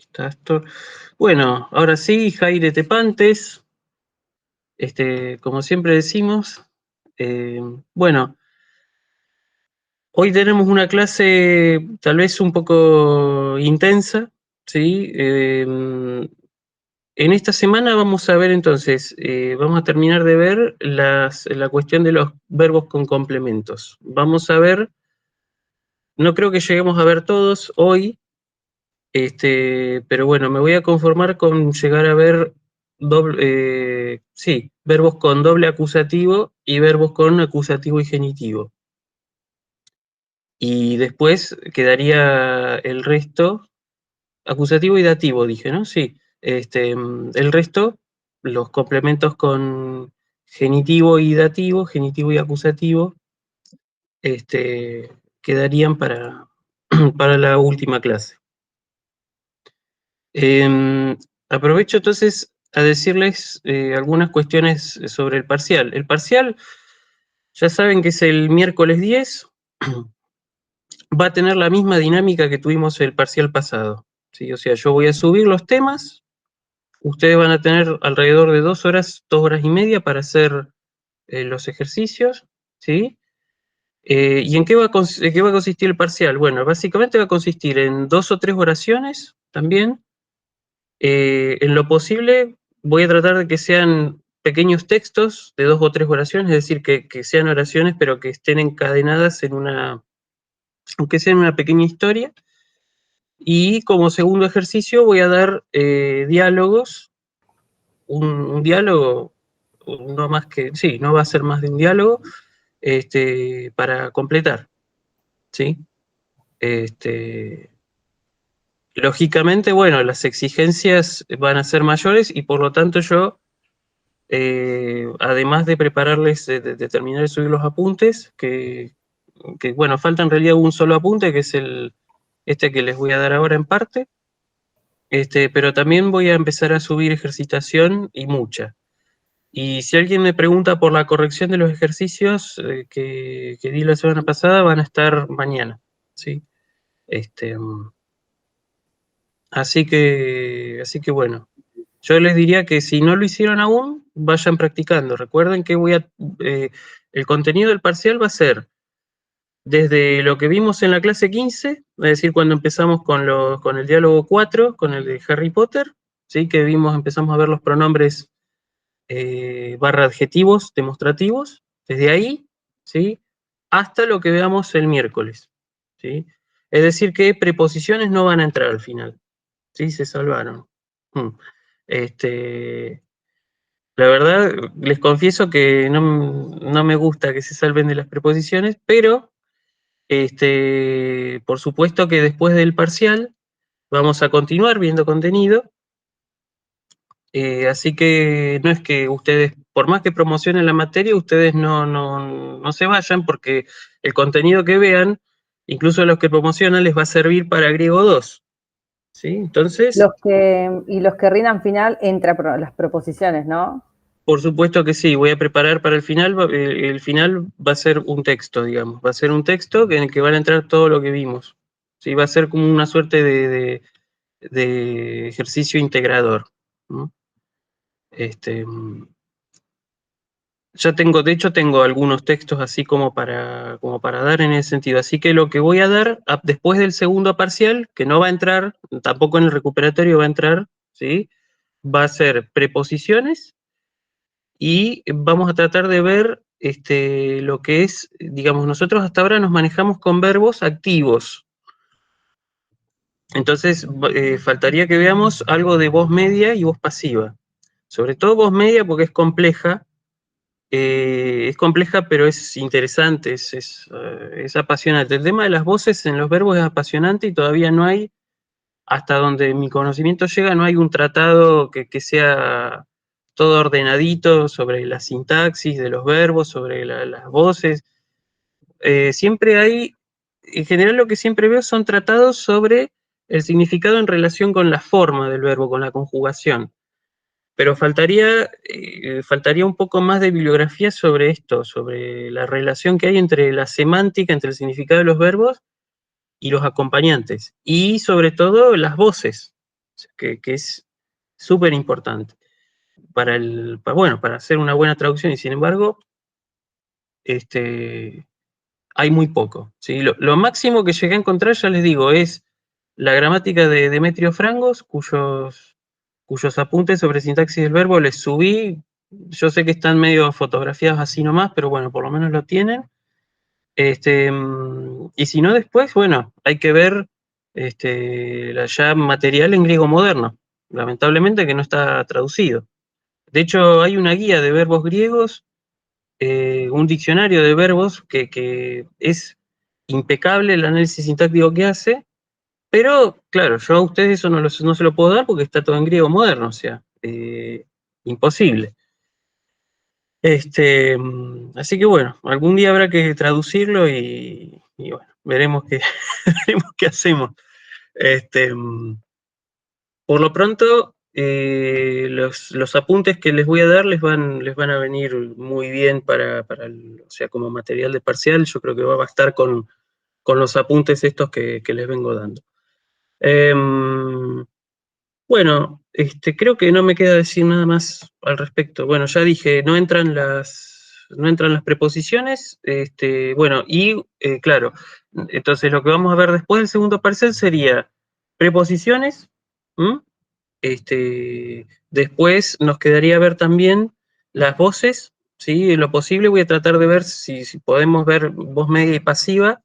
está esto. Bueno, ahora sí, Jaire Tepantes, como siempre decimos, bueno, hoy tenemos una clase tal vez un poco intensa, ¿sí? En esta semana vamos a ver entonces, vamos a terminar de ver la cuestión de los verbos con complementos. Vamos a ver, no creo que lleguemos a ver todos hoy, pero bueno, me voy a conformar con llegar a ver sí, verbos con doble acusativo y verbos con acusativo y genitivo. Y después quedaría el resto, acusativo y dativo, dije, ¿no? Sí. El resto, los complementos con genitivo y dativo, genitivo y acusativo, quedarían para, para la última clase. Aprovecho entonces a decirles algunas cuestiones sobre el parcial. El parcial, ya saben que es el miércoles 10, va a tener la misma dinámica que tuvimos el parcial pasado, ¿sí? O sea, yo voy a subir los temas, ustedes van a tener alrededor de 2 horas y media para hacer los ejercicios, ¿sí? ¿Y en qué va a consistir el parcial? Bueno, básicamente va a consistir en 2 o 3 oraciones también. En lo posible, voy a tratar de que sean pequeños textos de 2 o 3 oraciones, es decir, que sean oraciones, pero que estén encadenadas en aunque sea en una pequeña historia. Y como segundo ejercicio voy a dar diálogos, un diálogo, no más que, sí, no va a ser más de un diálogo, para completar, ¿sí? Lógicamente, bueno, las exigencias van a ser mayores y por lo tanto yo, además de prepararles, de terminar de subir los apuntes, bueno, falta en realidad un solo apunte, que es este que les voy a dar ahora en parte, pero también voy a empezar a subir ejercitación y mucha. Y si alguien me pregunta por la corrección de los ejercicios que di la semana pasada, van a estar mañana, ¿sí? Así que bueno, yo les diría que si no lo hicieron aún, vayan practicando. Recuerden que el contenido del parcial va a ser desde lo que vimos en la clase 15, es decir, cuando empezamos con el diálogo 4, con el de Harry Potter, ¿sí? Que empezamos a ver los pronombres barra adjetivos demostrativos, desde ahí, ¿sí? Hasta lo que veamos el miércoles, ¿sí? Es decir, que preposiciones no van a entrar al final, ¿sí? Se salvaron. Mm. La verdad, les confieso que no me gusta que se salven de las preposiciones, pero por supuesto que después del parcial vamos a continuar viendo contenido. Así que no es que ustedes, por más que promocionen la materia, ustedes no se vayan, porque el contenido que vean, incluso a los que promocionan, les va a servir para griego 2. ¿Sí? Entonces, y los que rindan final entra las proposiciones, ¿no? por supuesto que sí, voy a preparar para el final. El final va a ser un texto, digamos. Va a ser un texto en el que van a entrar todo lo que vimos. ¿Sí? Va a ser como una suerte de ejercicio integrador, ¿no? De hecho tengo algunos textos así como para dar en ese sentido. Así que lo que voy a dar después del segundo parcial, que no va a entrar, tampoco en el recuperatorio va a entrar, ¿sí? Va a ser preposiciones y vamos a tratar de ver lo que es, digamos, nosotros hasta ahora nos manejamos con verbos activos. Entonces, faltaría que veamos algo de voz media y voz pasiva. Sobre todo voz media porque es compleja, pero es interesante, es apasionante. El tema de las voces en los verbos es apasionante y todavía no hay, hasta donde mi conocimiento llega, no hay un tratado que sea todo ordenadito sobre la sintaxis de los verbos, sobre las voces. Siempre hay, en general lo que siempre veo son tratados sobre el significado en relación con la forma del verbo, con la conjugación. Pero faltaría un poco más de bibliografía sobre esto, sobre la relación que hay entre la semántica, entre el significado de los verbos y los acompañantes. Y sobre todo las voces, que es súper importante para hacer una buena traducción, y sin embargo, hay muy poco, ¿sí? Lo máximo que llegué a encontrar, ya les digo, es la gramática de Demetrio Frangos, cuyos apuntes sobre sintaxis del verbo les subí. Yo sé que están medio fotografiados así nomás, pero bueno, por lo menos lo tienen. Y si no, después, bueno, hay que ver ya material en griego moderno, lamentablemente que no está traducido. De hecho, hay una guía de verbos griegos, un diccionario de verbos que es impecable el análisis sintáctico que hace, pero claro, yo a ustedes eso no se lo puedo dar porque está todo en griego moderno, o sea, imposible. Así que bueno, algún día habrá que traducirlo y bueno, veremos qué, veremos qué hacemos. Este, por lo pronto, los apuntes que les voy a dar les van a venir muy bien o sea, como material de parcial. Yo creo que va a bastar con los apuntes estos que les vengo dando. Bueno, creo que no me queda decir nada más al respecto. Bueno, ya dije, no entran las preposiciones. Bueno, y claro, entonces lo que vamos a ver después del segundo parcial sería preposiciones. ¿M? Después nos quedaría ver también las voces, ¿sí? En lo posible voy a tratar de ver si podemos ver voz media y pasiva.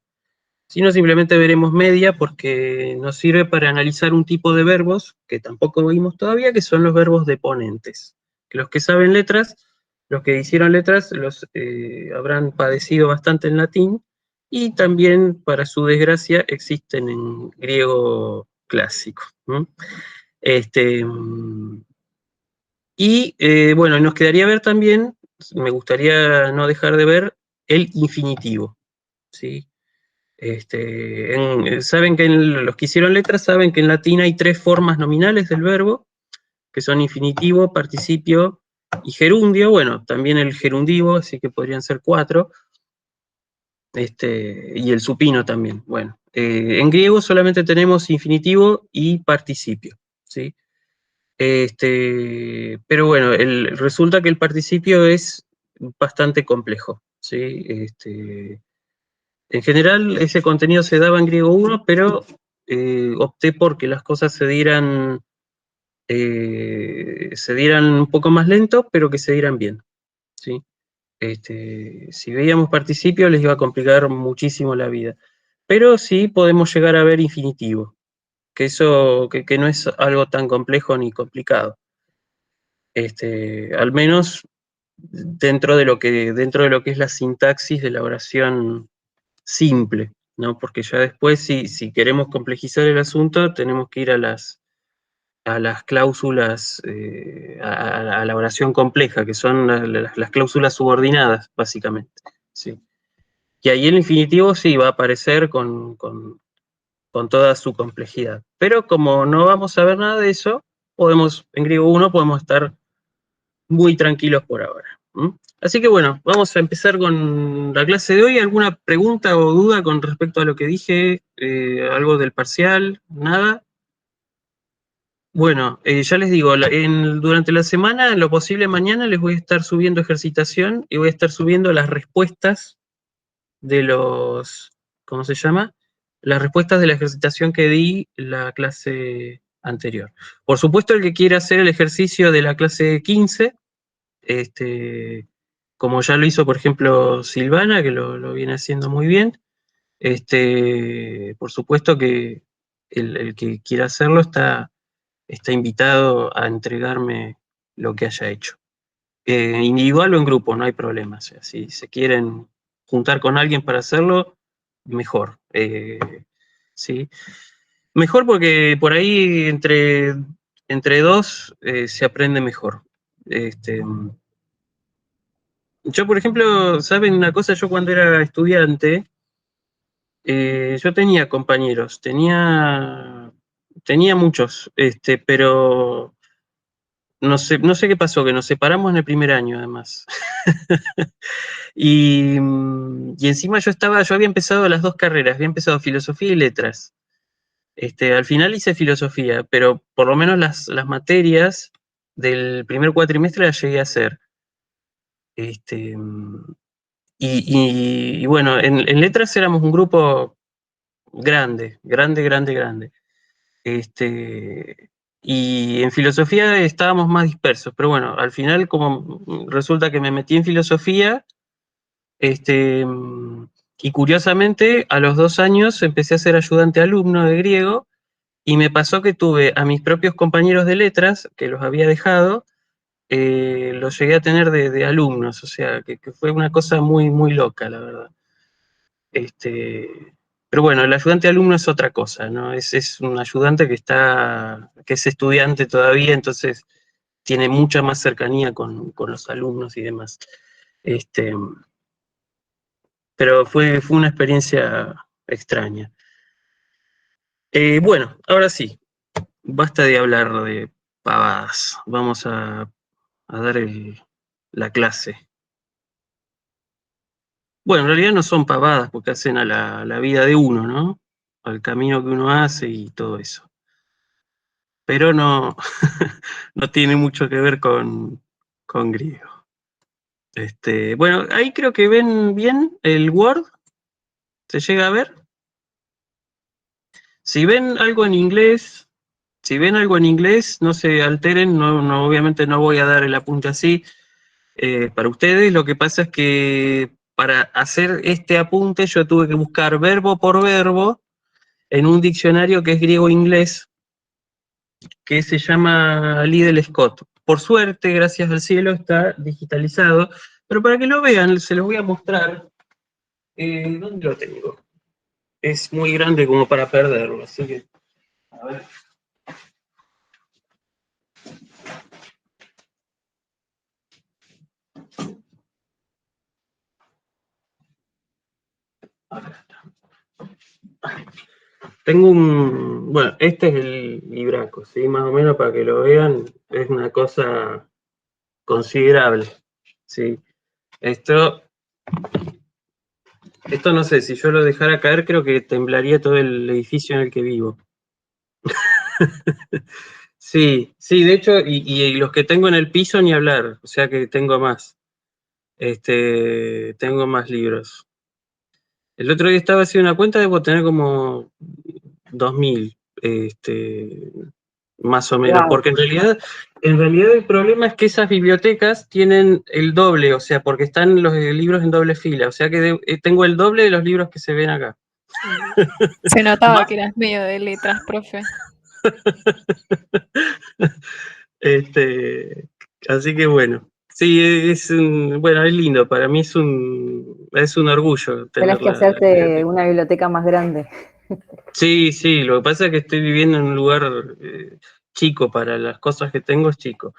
Si no, simplemente veremos media porque nos sirve para analizar un tipo de verbos que tampoco vimos todavía, que son los verbos deponentes. Que los que saben letras, los que hicieron letras, los habrán padecido bastante en latín y también, para su desgracia, existen en griego clásico. ¿No? Bueno, nos quedaría ver también, me gustaría no dejar de ver el infinitivo, ¿sí? Saben que los que hicieron letras saben que en latín hay 3 formas nominales del verbo, que son infinitivo, participio y gerundio. Bueno, también el gerundivo, así que podrían ser 4, y el supino también. Bueno, en griego solamente tenemos infinitivo y participio, ¿sí? Pero bueno, resulta que el participio es bastante complejo, ¿sí? En general, ese contenido se daba en griego 1, pero opté por que las cosas se dieran un poco más lento, pero que se dieran bien, ¿sí? Si veíamos participio, les iba a complicar muchísimo la vida. Pero sí podemos llegar a ver infinitivo, que eso que no es algo tan complejo ni complicado. Al menos dentro de lo que es la sintaxis de la oración simple, ¿no? Porque ya después, si queremos complejizar el asunto, tenemos que ir a las cláusulas, a la oración compleja, que son las cláusulas subordinadas, básicamente. ¿Sí? Y ahí el infinitivo sí va a aparecer con toda su complejidad. Pero como no vamos a ver nada de eso, en griego 1 podemos estar muy tranquilos por ahora. Así que bueno, vamos a empezar con la clase de hoy. ¿Alguna pregunta o duda con respecto a lo que dije? ¿Algo del parcial? ¿Nada? Bueno, ya les digo, durante la semana, en lo posible mañana, les voy a estar subiendo ejercitación y voy a estar subiendo las respuestas de ¿cómo se llama? Las respuestas de la ejercitación que di la clase anterior. Por supuesto, el que quiera hacer el ejercicio de la clase 15, como ya lo hizo, por ejemplo, Silvana, que lo viene haciendo muy bien, por supuesto que el que quiera hacerlo está invitado a entregarme lo que haya hecho. Individual o en grupo, no hay problema. O sea, si se quieren juntar con alguien para hacerlo, mejor. ¿Sí? Mejor porque por ahí entre dos se aprende mejor. Yo, por ejemplo, ¿saben una cosa? Yo cuando era estudiante, yo tenía compañeros, tenía muchos, pero no sé qué pasó, que nos separamos en el primer año, además. Y encima yo había empezado las 2 carreras, había empezado filosofía y letras. Al final hice filosofía, pero por lo menos las materias del primer cuatrimestre las llegué a hacer. Este, y bueno, en letras éramos un grupo grande, grande, grande, grande. Y en filosofía estábamos más dispersos, pero bueno, al final como resulta que me metí en filosofía, y curiosamente a los 2 años empecé a ser ayudante alumno de griego y me pasó que tuve a mis propios compañeros de letras, que los había dejado, los llegué a tener de alumnos, o sea, que fue una cosa muy, muy loca, la verdad. Pero bueno, el ayudante alumno es otra cosa, ¿no? Es un ayudante que es estudiante todavía, entonces tiene mucha más cercanía con los alumnos y demás. Este, pero fue una experiencia extraña. Bueno, ahora sí, basta de hablar de pavadas. Vamos a dar la clase. Bueno, en realidad no son pavadas porque hacen a la vida de uno, ¿no? Al camino que uno hace y todo eso. Pero no, no tiene mucho que ver con griego. Bueno, ahí creo que ven bien el Word. ¿Se llega a ver? Si ven algo en inglés, si ven algo en inglés, no se alteren, obviamente no voy a dar el apunte así para ustedes. Lo que pasa es que para hacer este apunte yo tuve que buscar verbo por verbo en un diccionario que es griego-inglés, que se llama Liddell Scott. Por suerte, gracias al cielo, está digitalizado, pero para que lo vean, se los voy a mostrar. ¿Dónde lo tengo? Es muy grande como para perderlo, así que, a ver. Tengo bueno, este es el libraco, ¿sí? Más o menos para que lo vean, es una cosa considerable, ¿sí? Esto no sé, si yo lo dejara caer, creo que temblaría todo el edificio en el que vivo. Sí, sí, de hecho, y los que tengo en el piso ni hablar, o sea que tengo más. Tengo más libros. El otro día estaba haciendo una cuenta, debo tener como 2000, más o menos, Wow. porque en realidad el problema es que esas bibliotecas tienen el doble, o sea, porque están los libros en doble fila, o sea que tengo el doble de los libros que se ven acá. Se notaba Más, que eras medio de letras, profe. este, así que bueno, sí, bueno, es lindo, para mí es un orgullo Tenés tener que la hacerte biblioteca. una biblioteca más grande. Sí, sí, lo que pasa es que estoy viviendo en un lugar chico para las cosas que tengo, es chico.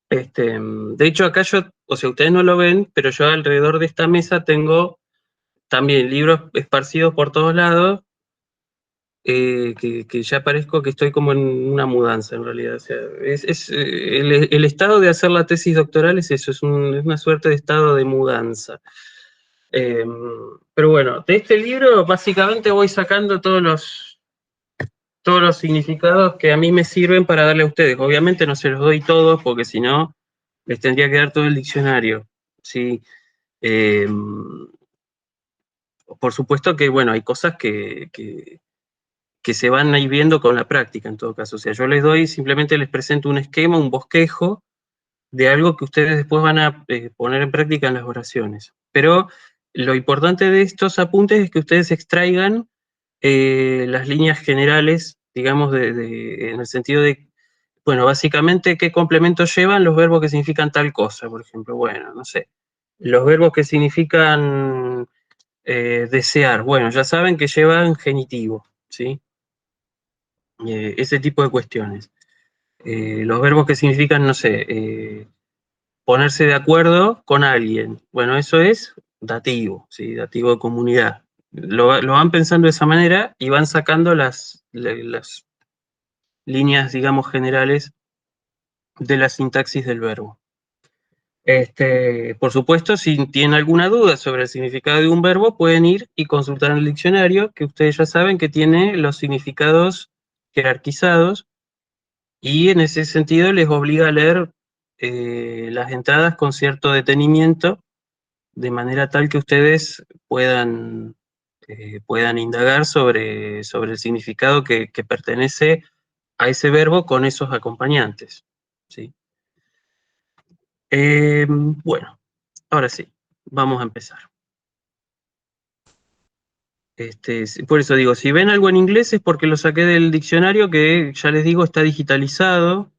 De hecho, acá yo, o sea, ustedes no lo ven, pero yo alrededor de esta mesa tengo también libros esparcidos por todos lados, que ya parezco que estoy como en una mudanza en realidad. O sea, el estado de hacer la tesis doctoral es eso, es una suerte de estado de mudanza. Eh, pero bueno, de este libro básicamente voy sacando todos los significados que a mí me sirven para darle a ustedes. Obviamente no se los doy todos porque si no les tendría que dar todo el diccionario. ¿Sí? Eh, por supuesto que, bueno, hay cosas que se van a ir viendo con la práctica en todo caso. O sea, yo les doy, simplemente les presento un esquema, un bosquejo de algo que ustedes después van a poner en práctica en las oraciones. Pero lo importante de estos apuntes es que ustedes extraigan las líneas generales, digamos, en el sentido de, bueno, básicamente, ¿qué complementos llevan los verbos que significan tal cosa? Por ejemplo, bueno, no sé, los verbos que significan desear, bueno, ya saben que llevan genitivo, ¿sí? Ese tipo de cuestiones. Los verbos que significan, no sé, ponerse de acuerdo con alguien, bueno, eso es dativo, ¿sí? Dativo de comunidad. Lo van pensando de esa manera y van sacando las líneas, digamos, generales de la sintaxis del verbo. Por supuesto, si tienen alguna duda sobre el significado de un verbo, pueden ir y consultar en el diccionario, que ustedes ya saben que tiene los significados jerarquizados, y en ese sentido les obliga a leer las entradas con cierto detenimiento, de manera tal que ustedes puedan indagar sobre el significado que pertenece a ese verbo con esos acompañantes, ¿sí? Bueno, ahora sí, vamos a empezar. Por eso digo, si ven algo en inglés es porque lo saqué del diccionario, que ya les digo, está digitalizado,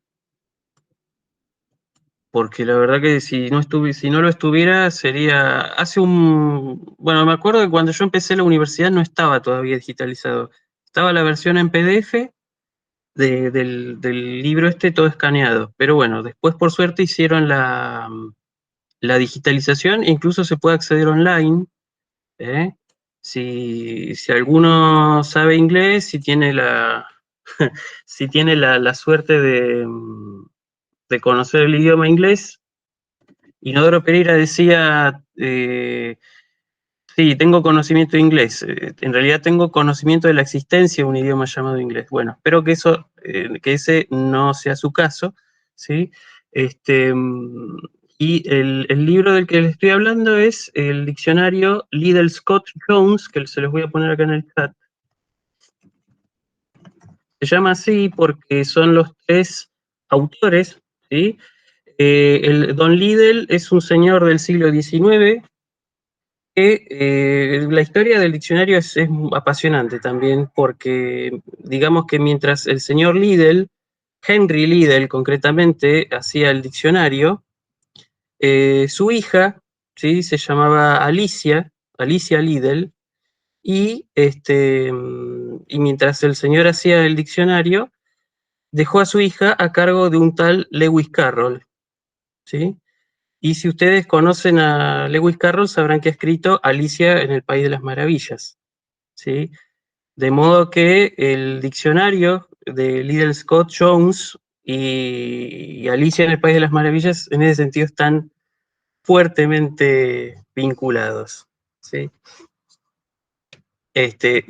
porque la verdad que si no lo estuviera sería, bueno, me acuerdo que cuando yo empecé la universidad no estaba todavía digitalizado, estaba la versión en PDF del libro todo escaneado, pero bueno, después por suerte hicieron la digitalización, e incluso se puede acceder online, ¿eh? Si alguno sabe inglés, si tiene si tiene la suerte de conocer el idioma inglés. Inodoro Pereira decía, sí, tengo conocimiento de inglés. En realidad tengo conocimiento de la existencia de un idioma llamado inglés. Bueno, espero que ese no sea su caso, ¿sí? Y el libro del que les estoy hablando es el diccionario Liddell Scott Jones, que se los voy a poner acá en el chat. Se llama así porque son los tres autores, ¿sí? Don Liddell es un señor del siglo XIX, que la historia del diccionario es apasionante también, porque digamos que mientras el señor Liddell, Henry Liddell concretamente, hacía el diccionario, su hija, ¿sí? Se llamaba Alicia Liddell, y mientras el señor hacía el diccionario, dejó a su hija a cargo de un tal Lewis Carroll, ¿sí? Y si ustedes conocen a Lewis Carroll, sabrán que ha escrito Alicia en el País de las Maravillas, ¿sí? De modo que el diccionario de Liddell Scott Jones y Alicia en el País de las Maravillas, en ese sentido, están fuertemente vinculados, ¿sí? Este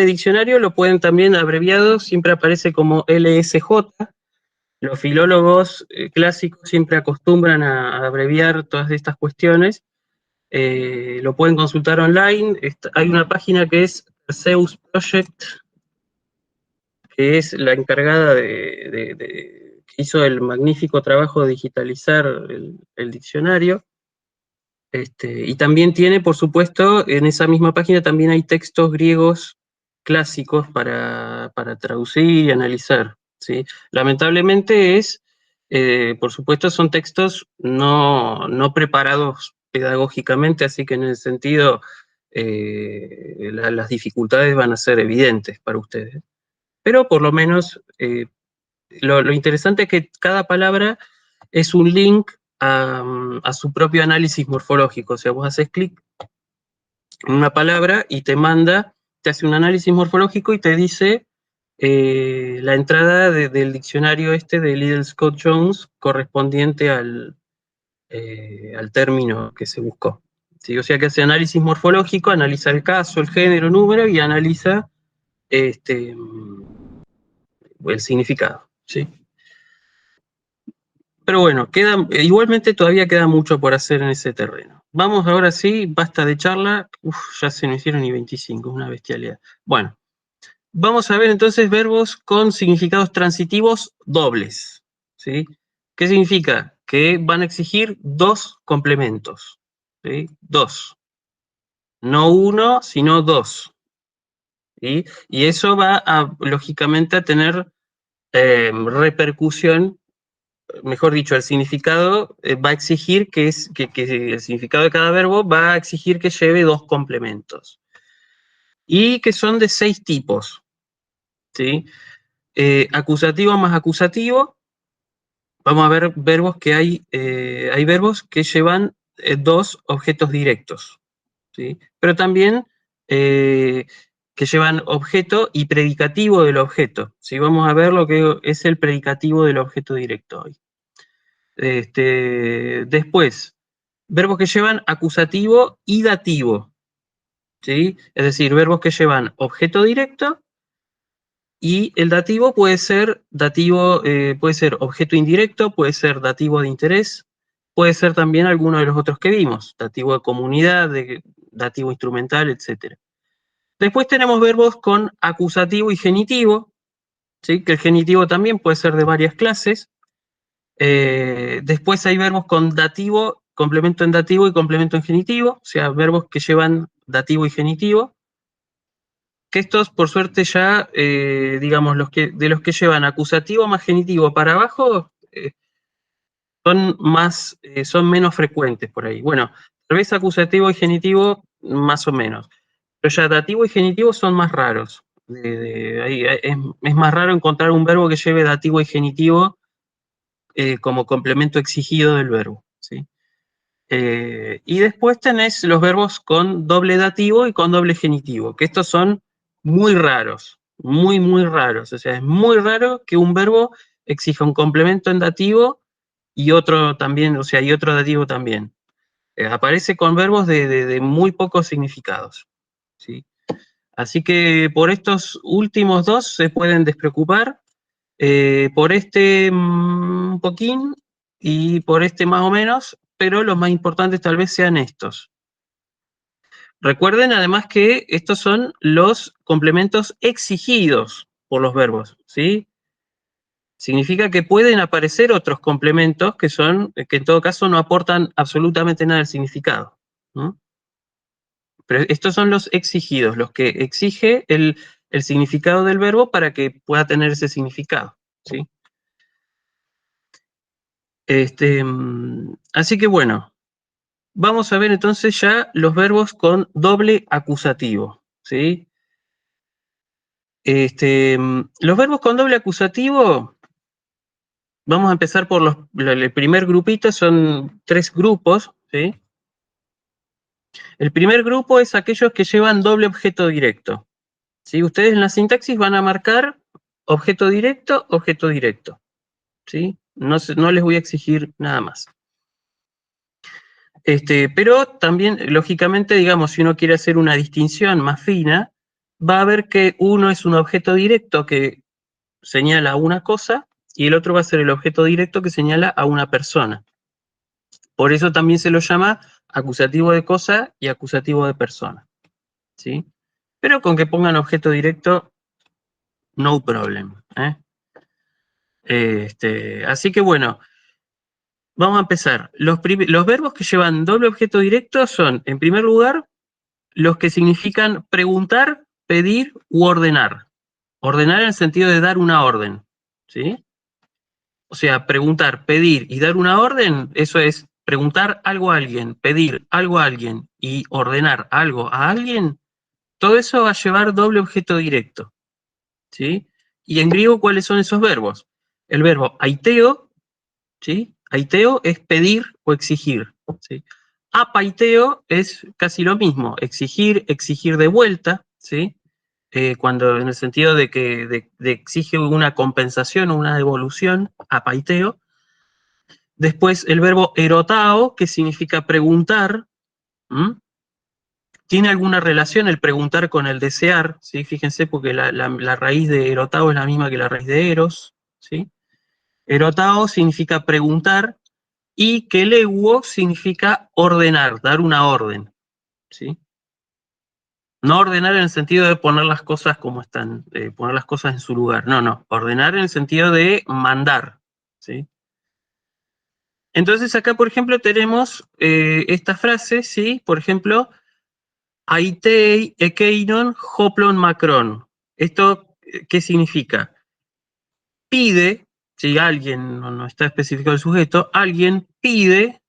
diccionario lo pueden también abreviado, siempre aparece como LSJ. Los filólogos clásicos siempre acostumbran a abreviar todas estas cuestiones. Lo pueden consultar online. Hay una página que es Perseus Project, que es la encargada que hizo el magnífico trabajo de digitalizar el diccionario. Y también tiene, por supuesto, en esa misma página también hay textos griegos clásicos para traducir y analizar, ¿sí? Lamentablemente por supuesto, son textos no preparados pedagógicamente, así que en ese sentido las dificultades van a ser evidentes para ustedes. Pero por lo menos lo interesante es que cada palabra es un link a su propio análisis morfológico. O sea, vos haces clic en una palabra y te hace un análisis morfológico y te dice la entrada del diccionario de Liddell Scott Jones correspondiente al término que se buscó, ¿sí? O sea que hace análisis morfológico, analiza el caso, el género, número y analiza el significado, ¿sí? Pero bueno, igualmente todavía queda mucho por hacer en ese terreno. Vamos ahora sí, basta de charla. Ya se nos hicieron y 25, una bestialidad. Bueno, vamos a ver entonces verbos con significados transitivos dobles, ¿sí? ¿Qué significa? Que van a exigir dos complementos, ¿sí? Dos. No uno, sino dos, ¿sí? Y eso va lógicamente, a tener repercusión. Mejor dicho, el significado va a exigir que el significado de cada verbo va a exigir que lleve dos complementos. Y que son de 6 tipos, ¿sí? Acusativo más acusativo. Vamos a ver verbos hay verbos que llevan dos objetos directos, ¿sí? Pero también que llevan objeto y predicativo del objeto, ¿sí? Vamos a ver lo que es el predicativo del objeto directo hoy. Después, verbos que llevan acusativo y dativo, ¿sí? Es decir, verbos que llevan objeto directo y el dativo puede ser objeto indirecto, puede ser dativo de interés, puede ser también alguno de los otros que vimos, dativo de comunidad, dativo instrumental, etc. Después tenemos verbos con acusativo y genitivo, ¿sí? Que el genitivo también puede ser de varias clases. Después hay verbos con dativo, complemento en dativo y complemento en genitivo, o sea, verbos que llevan dativo y genitivo. Que estos, por suerte, ya, digamos, de los que llevan acusativo más genitivo para abajo, son menos frecuentes por ahí. Bueno, tal vez acusativo y genitivo, más o menos. Pero ya dativo y genitivo son más raros. Es más raro encontrar un verbo que lleve dativo y genitivo como complemento exigido del verbo, ¿sí? Y después tenés los verbos con doble dativo y con doble genitivo, que estos son muy raros, muy, muy raros. O sea, es muy raro que un verbo exija un complemento en dativo y otro también, o sea, y otro dativo también. Aparece con verbos de muy pocos significados, ¿sí? Así que por estos últimos dos se pueden despreocupar. Por este un poquín y por este más o menos, pero los más importantes tal vez sean estos. Recuerden además que estos son los complementos exigidos por los verbos, ¿sí? Significa que pueden aparecer otros complementos que en todo caso no aportan absolutamente nada al significado, ¿no? Pero estos son los exigidos, los que exige el significado del verbo para que pueda tener ese significado, ¿sí? Así que bueno, vamos a ver entonces ya los verbos con doble acusativo, ¿sí? Los verbos con doble acusativo, vamos a empezar por el primer grupito, son 3 grupos, ¿sí? El primer grupo es aquellos que llevan doble objeto directo, ¿sí? Ustedes en la sintaxis van a marcar objeto directo, ¿sí? No les voy a exigir nada más. Pero también, lógicamente, digamos, si uno quiere hacer una distinción más fina, va a ver que uno es un objeto directo que señala a una cosa y el otro va a ser el objeto directo que señala a una persona. Por eso también se lo llama acusativo de cosa y acusativo de persona, ¿sí? Pero con que pongan objeto directo, no problem, ¿eh? Así que bueno, vamos a empezar. Los verbos que llevan doble objeto directo son, en primer lugar, los que significan preguntar, pedir u ordenar. Ordenar en el sentido de dar una orden, ¿sí? O sea, preguntar, pedir y dar una orden, eso es preguntar algo a alguien, pedir algo a alguien y ordenar algo a alguien, todo eso va a llevar doble objeto directo, ¿sí? Y en griego, ¿cuáles son esos verbos? El verbo aiteo, ¿sí? Aiteo es pedir o exigir, ¿sí? Apaiteo es casi lo mismo, exigir de vuelta, ¿sí? Cuando en el sentido de que exige una compensación o una devolución, apaiteo. Después el verbo erotao, que significa preguntar. ¿Mm? ¿Tiene alguna relación el preguntar con el desear? ¿Sí? Fíjense, porque la raíz de erotao es la misma que la raíz de eros, ¿sí? Erotao significa preguntar y keleuo significa ordenar, dar una orden, ¿sí? No ordenar en el sentido de poner las cosas como están, poner las cosas en su lugar. No. Ordenar en el sentido de mandar, ¿sí? Entonces acá, por ejemplo, tenemos esta frase, ¿sí? Por ejemplo, aitei ekeinon hoplon macron. ¿Esto qué significa? Pide, si alguien, no está especificado el sujeto, alguien pide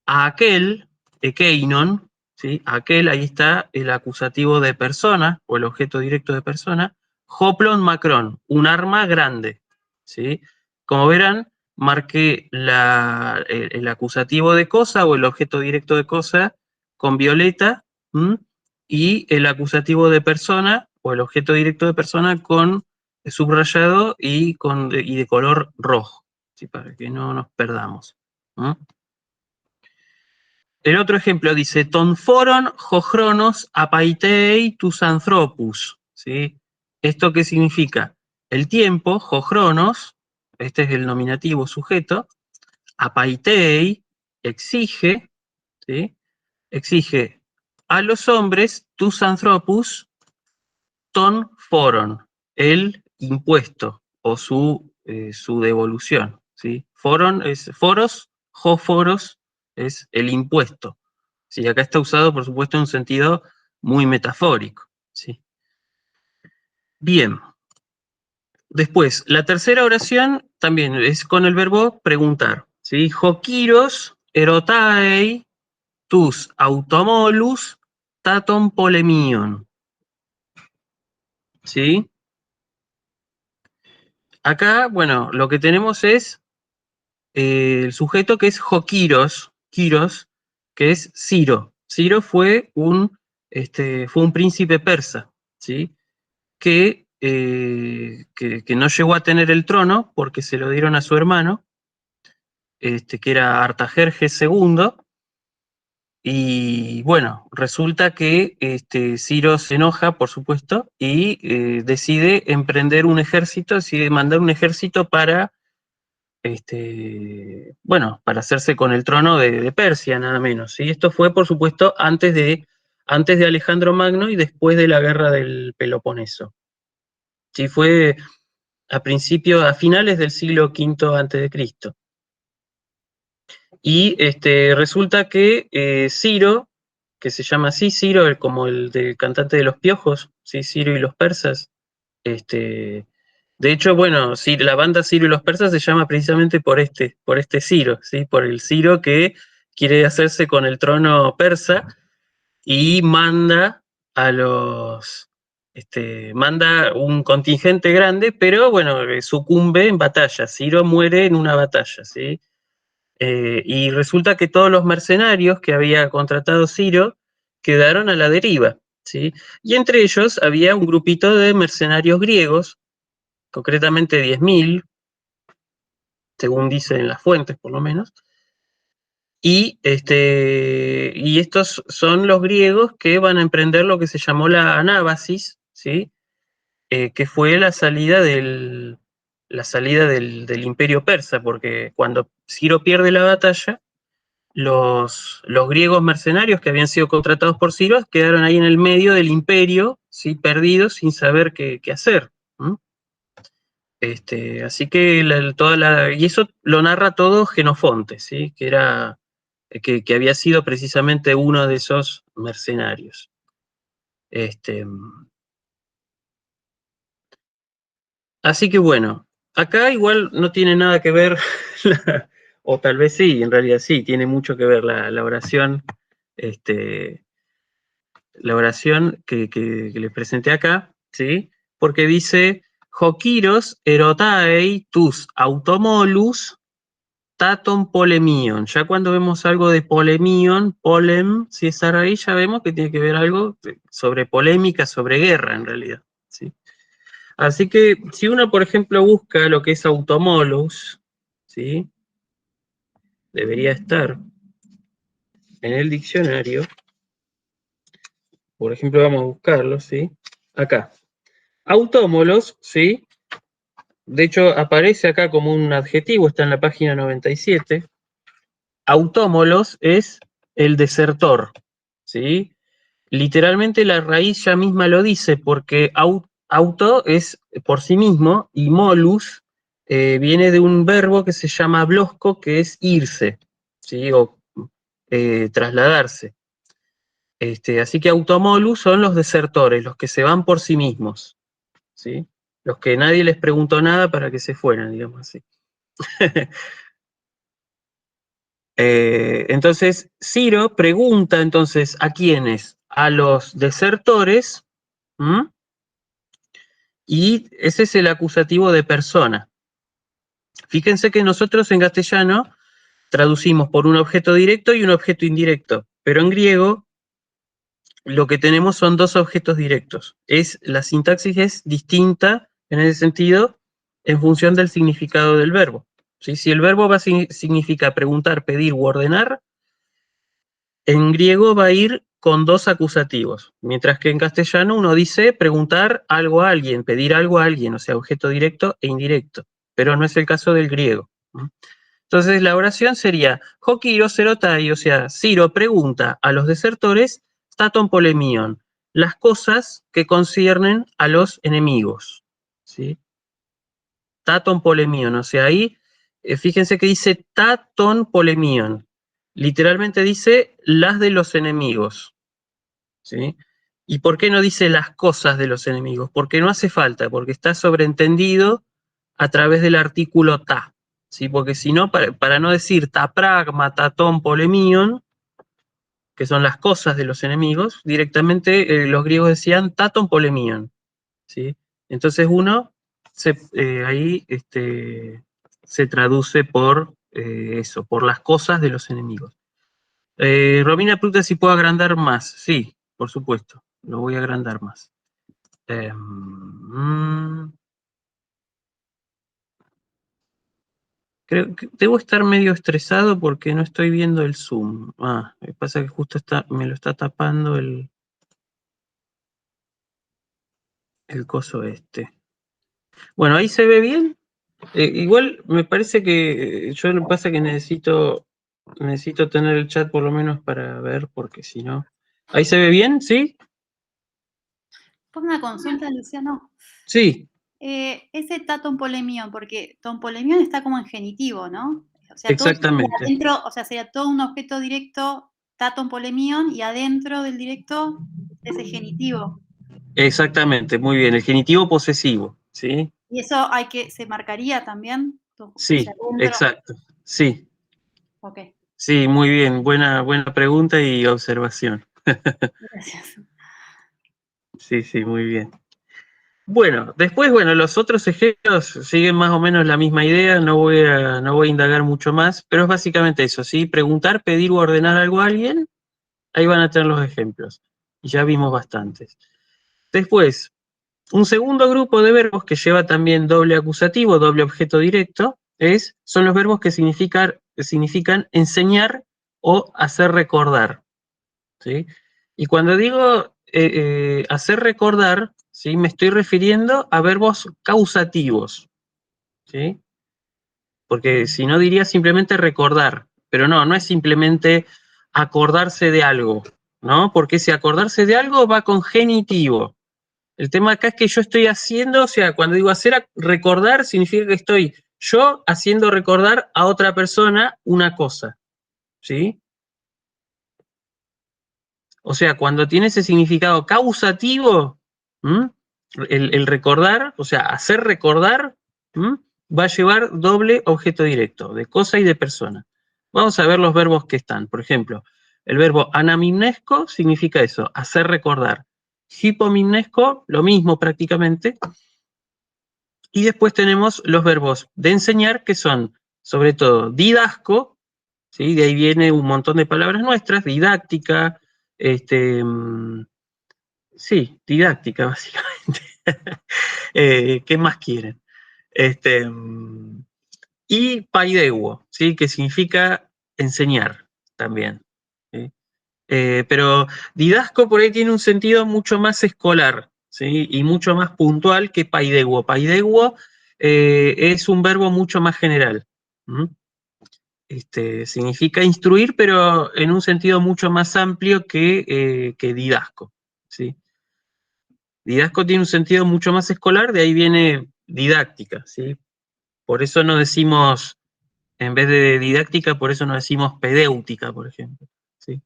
a aquel, ekeinon, ¿sí? Aquel, ahí está el acusativo de persona, o el objeto directo de persona, hoplon macron, un arma grande, ¿sí? Como verán, marqué el acusativo de cosa o el objeto directo de cosa con violeta, ¿m? Y el acusativo de persona o el objeto directo de persona con subrayado y de color rojo, ¿sí? Para que no nos perdamos. ¿Mm? El otro ejemplo dice, ton foron jochronos apaitei tus anthropus, ¿sí? ¿Esto qué significa? El tiempo, jochronos, este es el nominativo sujeto, apaitei, exige, ¿sí? Exige a los hombres tus anthropus ton foron, el impuesto o su devolución, ¿sí? Foron es foros, foros es el impuesto. ¿Sí? Acá está usado, por supuesto, en un sentido muy metafórico, ¿sí? Bien. Después, la tercera oración también es con el verbo preguntar, ¿sí? Jokiros erotaei tus automolus taton polemion, ¿sí? Acá, bueno, lo que tenemos es el sujeto que es Jokiros, Kiros, que es Ciro. Ciro fue un príncipe persa, ¿sí? Que no llegó a tener el trono porque se lo dieron a su hermano, que era Artajerjes II, y bueno, resulta que Ciro se enoja, por supuesto, y decide emprender un ejército, decide mandar un ejército para, para hacerse con el trono de Persia, nada menos. Y esto fue, por supuesto, antes de Alejandro Magno y después de la guerra del Peloponeso. Sí, fue a finales del siglo V antes de Cristo. Y resulta que Ciro, que se llama así, Ciro, como el del cantante de Los Piojos, ¿sí? Ciro y los persas. De hecho, bueno, sí, la banda Ciro y los persas se llama precisamente por este Ciro, ¿sí? Por el Ciro que quiere hacerse con el trono persa y manda manda un contingente grande, pero bueno, sucumbe en batalla. Ciro muere en una batalla, ¿sí? Y resulta que todos los mercenarios que había contratado Ciro quedaron a la deriva, ¿sí? Y entre ellos había un grupito de mercenarios griegos, concretamente 10.000, según dicen las fuentes por lo menos, y estos son los griegos que van a emprender lo que se llamó la anábasis, ¿sí? Que fue la salida del imperio persa, porque cuando Ciro pierde la batalla, los griegos mercenarios que habían sido contratados por Ciro quedaron ahí en el medio del imperio, ¿sí? Perdidos, sin saber qué hacer. Así que y eso lo narra todo Jenofonte, ¿sí? Que había sido precisamente uno de esos mercenarios. Así que bueno, acá igual no tiene nada que ver, o tal vez sí, en realidad sí, tiene mucho que ver la oración, que les presenté acá, ¿sí? Porque dice, Jokiros erotaei tus automolus taton polemion. Ya cuando vemos algo de polemion, polem, si es ahí, ya vemos que tiene que ver algo sobre polémica, sobre guerra en realidad, ¿sí? Así que si uno, por ejemplo, busca lo que es automolus, ¿sí? Debería estar en el diccionario. Por ejemplo, vamos a buscarlo, ¿sí? Acá. Autómolos, ¿sí? De hecho, aparece acá como un adjetivo, está en la página 97. Autómolos es el desertor, ¿sí? Literalmente la raíz ya misma lo dice, porque auto es por sí mismo y molus viene de un verbo que se llama blosco, que es irse, ¿sí? O trasladarse. Así que automolus son los desertores, los que se van por sí mismos, ¿sí? Los que nadie les preguntó nada para que se fueran, digamos así. Entonces, Ciro pregunta entonces a quiénes, a los desertores, ¿m? Y ese es el acusativo de persona. Fíjense que nosotros en castellano traducimos por un objeto directo y un objeto indirecto, pero en griego lo que tenemos son dos objetos directos. La sintaxis es distinta en ese sentido en función del significado del verbo. ¿sí? Si el verbo significa preguntar, pedir u ordenar, en griego va a ir con dos acusativos, mientras que en castellano uno dice preguntar algo a alguien, pedir algo a alguien, o sea, objeto directo e indirecto, pero no es el caso del griego. Entonces la oración sería, Hokiro serotai, o sea, Ciro pregunta a los desertores, staton polemion, las cosas que conciernen a los enemigos, ¿sí? Taton polemion, o sea, ahí, fíjense que dice taton polemion, literalmente dice las de los enemigos, ¿sí? ¿Y por qué no dice las cosas de los enemigos? Porque no hace falta, porque está sobreentendido a través del artículo ta, ¿sí? Porque si no, para no decir ta pragma, taton polemion, que son las cosas de los enemigos, directamente los griegos decían taton polemion, ¿sí? Entonces uno ahí se traduce por eso, por las cosas de los enemigos. Romina pregunta si puedo agrandar más. Sí, por supuesto, lo voy a agrandar más. Creo que debo estar medio estresado porque no estoy viendo el Zoom. Me pasa que justo me lo está tapando el coso este. Bueno, ahí se ve bien. Igual me parece que yo lo que pasa es que necesito tener el chat por lo menos para ver, porque si no. ¿Ahí se ve bien? ¿Sí? Por una consulta, Luciano. Sí. Ese taton polemión, porque ton polemión está como en genitivo, ¿no? O sea, Exactamente. Todo adentro, o sea, sería todo un objeto directo, taton polemión, y adentro del directo ese genitivo. Exactamente, muy bien. El genitivo posesivo, ¿sí? ¿Y eso se marcaría también? Sí, exacto. Sí. Ok. Sí, muy bien. Buena pregunta y observación. Gracias. Sí, muy bien. Bueno, después, los otros ejemplos siguen más o menos la misma idea, no voy a indagar mucho más, pero es básicamente eso, ¿sí? Preguntar, pedir o ordenar algo a alguien, ahí van a tener los ejemplos. Y ya vimos bastantes. Después, un segundo grupo de verbos que lleva también doble acusativo, doble objeto directo, son los verbos que significan enseñar o hacer recordar, ¿sí? Y cuando digo hacer recordar, ¿sí? Me estoy refiriendo a verbos causativos, ¿sí? Porque si no diría simplemente recordar, pero no es simplemente acordarse de algo, ¿no? Porque si acordarse de algo va con genitivo. El tema acá es que yo estoy haciendo, o sea, cuando digo hacer recordar, significa que estoy yo haciendo recordar a otra persona una cosa, ¿sí? O sea, cuando tiene ese significado causativo, el recordar, o sea, hacer recordar, va a llevar doble objeto directo, de cosa y de persona. Vamos a ver los verbos que están. Por ejemplo, el verbo anamimnesco significa eso, hacer recordar. Hipomimnesco, lo mismo prácticamente. Y después tenemos los verbos de enseñar, que son, sobre todo, didasco, ¿sí? De ahí viene un montón de palabras nuestras, didáctica, sí, didáctica, básicamente. ¿Qué más quieren? Y paideguo, ¿sí? Que significa enseñar también, ¿sí? Pero didasco por ahí tiene un sentido mucho más escolar, ¿sí? Y mucho más puntual que paideguo. Paideguo es un verbo mucho más general. Significa instruir, pero en un sentido mucho más amplio que didasco, ¿sí? Didasco tiene un sentido mucho más escolar, de ahí viene didáctica, ¿sí? Por eso no decimos, en vez de didáctica, por eso no decimos pedéutica, por ejemplo, ¿sí?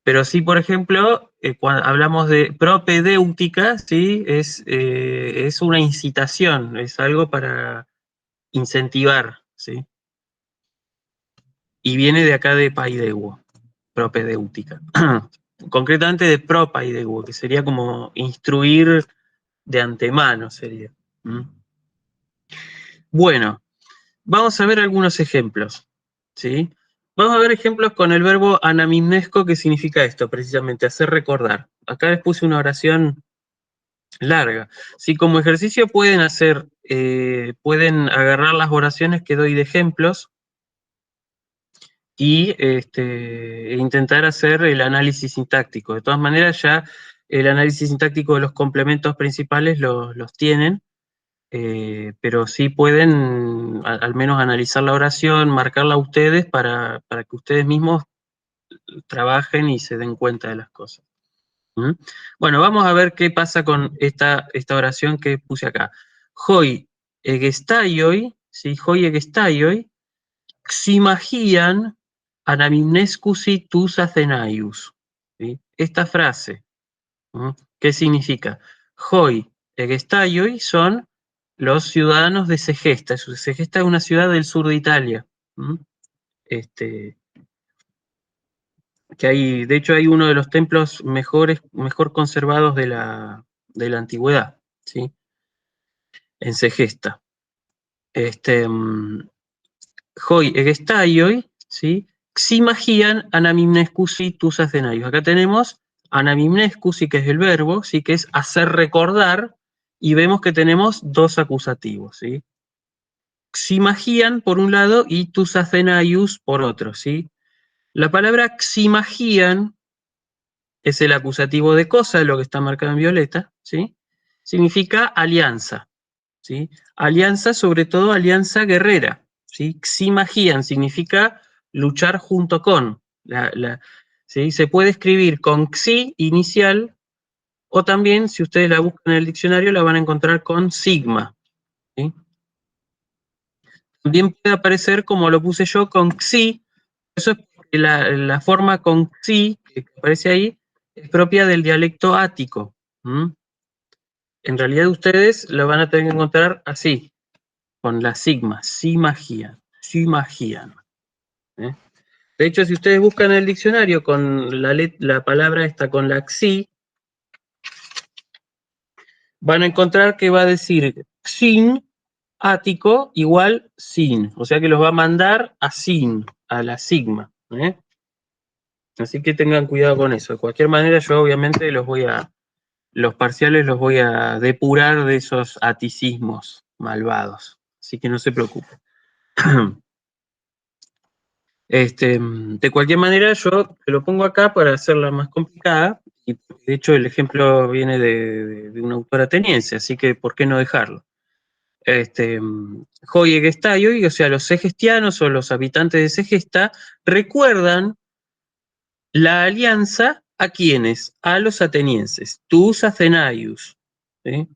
Pero sí, por ejemplo, cuando hablamos de propedéutica, ¿sí? Es una incitación, es algo para incentivar, ¿sí? Y viene de acá de paideguo, propedéutica. Concretamente de propaideuo, que sería como instruir de antemano, sería. Bueno, vamos a ver algunos ejemplos, ¿sí? Vamos a ver ejemplos con el verbo anamimnesco, que significa esto, precisamente, hacer recordar. Acá les puse una oración larga. Si como ejercicio pueden hacer pueden agarrar las oraciones que doy de ejemplos y intentar hacer el análisis sintáctico. De todas maneras, ya el análisis sintáctico de los complementos principales los tienen, pero sí pueden al menos analizar la oración, marcarla ustedes para que ustedes mismos trabajen y se den cuenta de las cosas. ¿Mm? Bueno, vamos a ver qué pasa con esta oración que puse acá. Hoi egestaioi, ¿sí? Hoi egestaioi, ximagian anamimnescusi tus athenaius. ¿Sí? Esta frase, ¿no? ¿Qué significa? Hoi egestaioi son los ciudadanos de Segesta. Segesta es una ciudad del sur de Italia. ¿Mm? Que hay, de hecho, hay uno de los templos mejor conservados de la antigüedad, ¿sí? En Segesta. Hoi egestaioi, ¿sí? Ximagian anamimnescusi tus athenaios. Acá tenemos anamimnescusi, que es el verbo, ¿sí? Que es hacer recordar, y vemos que tenemos dos acusativos, ¿sí? Ximagian por un lado y tus athenaius por otro, ¿sí? La palabra ximagian es el acusativo de cosa, lo que está marcado en violeta, ¿sí? Significa alianza, ¿sí? Alianza, sobre todo alianza guerrera, ¿sí? Ximagian significa luchar junto con, ¿sí? Se puede escribir con xi inicial, o también, si ustedes la buscan en el diccionario, la van a encontrar con sigma, ¿sí? También puede aparecer, como lo puse yo, con xi. Eso es porque la forma con xi, que aparece ahí, es propia del dialecto ático. ¿Mm? En realidad ustedes lo van a tener que encontrar así, con la sigma, ximagian. ¿Eh? De hecho, si ustedes buscan en el diccionario con la palabra esta con la xi, van a encontrar que va a decir xin ático igual sin, o sea que los va a mandar a sin, a la sigma. Así que tengan cuidado con eso. De cualquier manera, yo obviamente los parciales los voy a depurar de esos aticismos malvados. Así que no se preocupen. De cualquier manera, yo te lo pongo acá para hacerla más complicada. Y de hecho, el ejemplo viene de un autor ateniense, así que ¿por qué no dejarlo? Hoi egestaioi, o sea, los segestianos o los habitantes de Segesta recuerdan la alianza a quienes, a los atenienses, tus athenaius, ¿sí?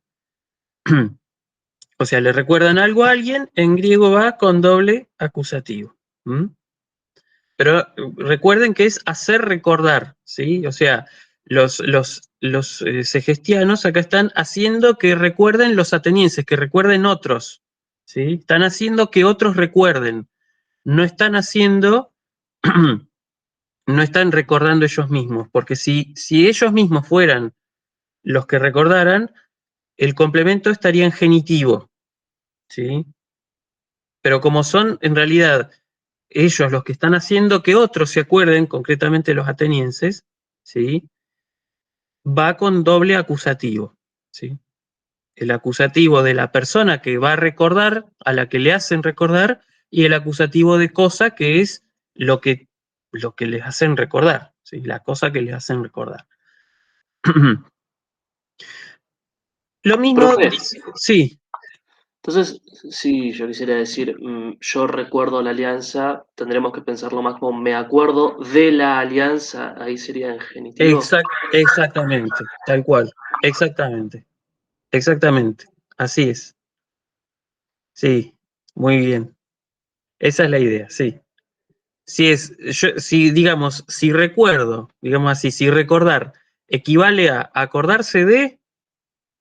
O sea, le recuerdan algo a alguien, en griego va con doble acusativo. ¿Mm? Pero recuerden que es hacer recordar, ¿sí? O sea, los segestianos acá están haciendo que recuerden los atenienses, que recuerden otros, ¿sí? Están haciendo que otros recuerden, no están haciendo, no están recordando ellos mismos, porque si ellos mismos fueran los que recordaran, el complemento estaría en genitivo, ¿sí? Pero como son en realidad ellos los que están haciendo que otros se acuerden, concretamente los atenienses, ¿sí? Va con doble acusativo, ¿sí? El acusativo de la persona que va a recordar, a la que le hacen recordar, y el acusativo de cosa, que es lo que les hacen recordar, ¿sí? La cosa que les hacen recordar. Lo mismo, Profe, sí. entonces, si yo quisiera decir, yo recuerdo la alianza, tendremos que pensarlo más como me acuerdo de la alianza, ahí sería en genitivo. Exactamente, tal cual, exactamente, así es. Sí, muy bien. Esa es la idea, sí. Digamos, si recuerdo, digamos así, si recordar equivale a acordarse de,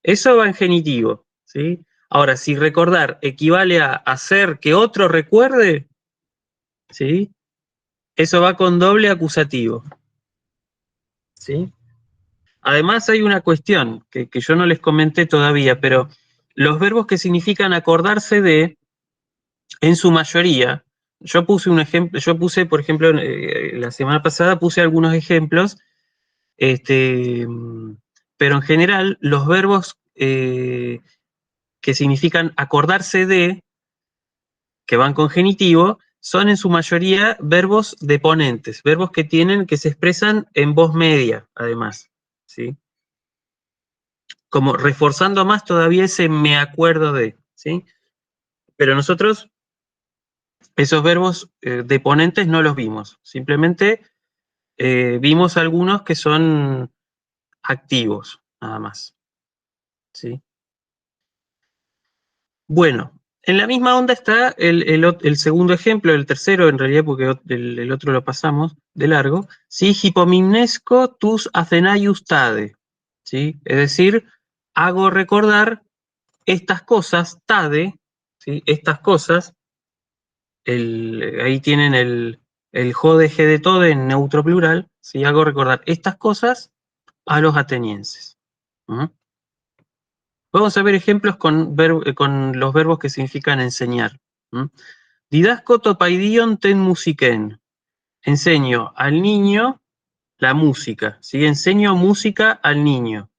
eso va en genitivo, ¿sí? Ahora, si recordar equivale a hacer que otro recuerde, ¿sí? Eso va con doble acusativo, ¿sí? Además hay una cuestión que yo no les comenté todavía, pero los verbos que significan acordarse de, en su mayoría, yo puse un ejemplo, por ejemplo, la semana pasada puse algunos ejemplos, pero en general los verbos que significan acordarse de, que van con genitivo, son en su mayoría verbos deponentes, verbos que se expresan en voz media, además, ¿sí? Como reforzando más todavía ese me acuerdo de, ¿sí? Pero nosotros esos verbos deponentes no los vimos, simplemente vimos algunos que son activos, nada más, ¿sí? Bueno, en la misma onda está el segundo ejemplo, el tercero en realidad, porque el otro lo pasamos de largo, ¿sí? Hipomimnesco tus athenaius tade, ¿sí? Es decir, hago recordar estas cosas, tade, ¿sí? Estas cosas, ahí tienen el jode, de todo en neutro plural, ¿sí? Hago recordar estas cosas a los atenienses. ¿Mm? Vamos a ver ejemplos con los verbos que significan enseñar. ¿Mm? Didasco topaidion ten musiken. Enseño al niño la música, ¿sí? Enseño música al niño.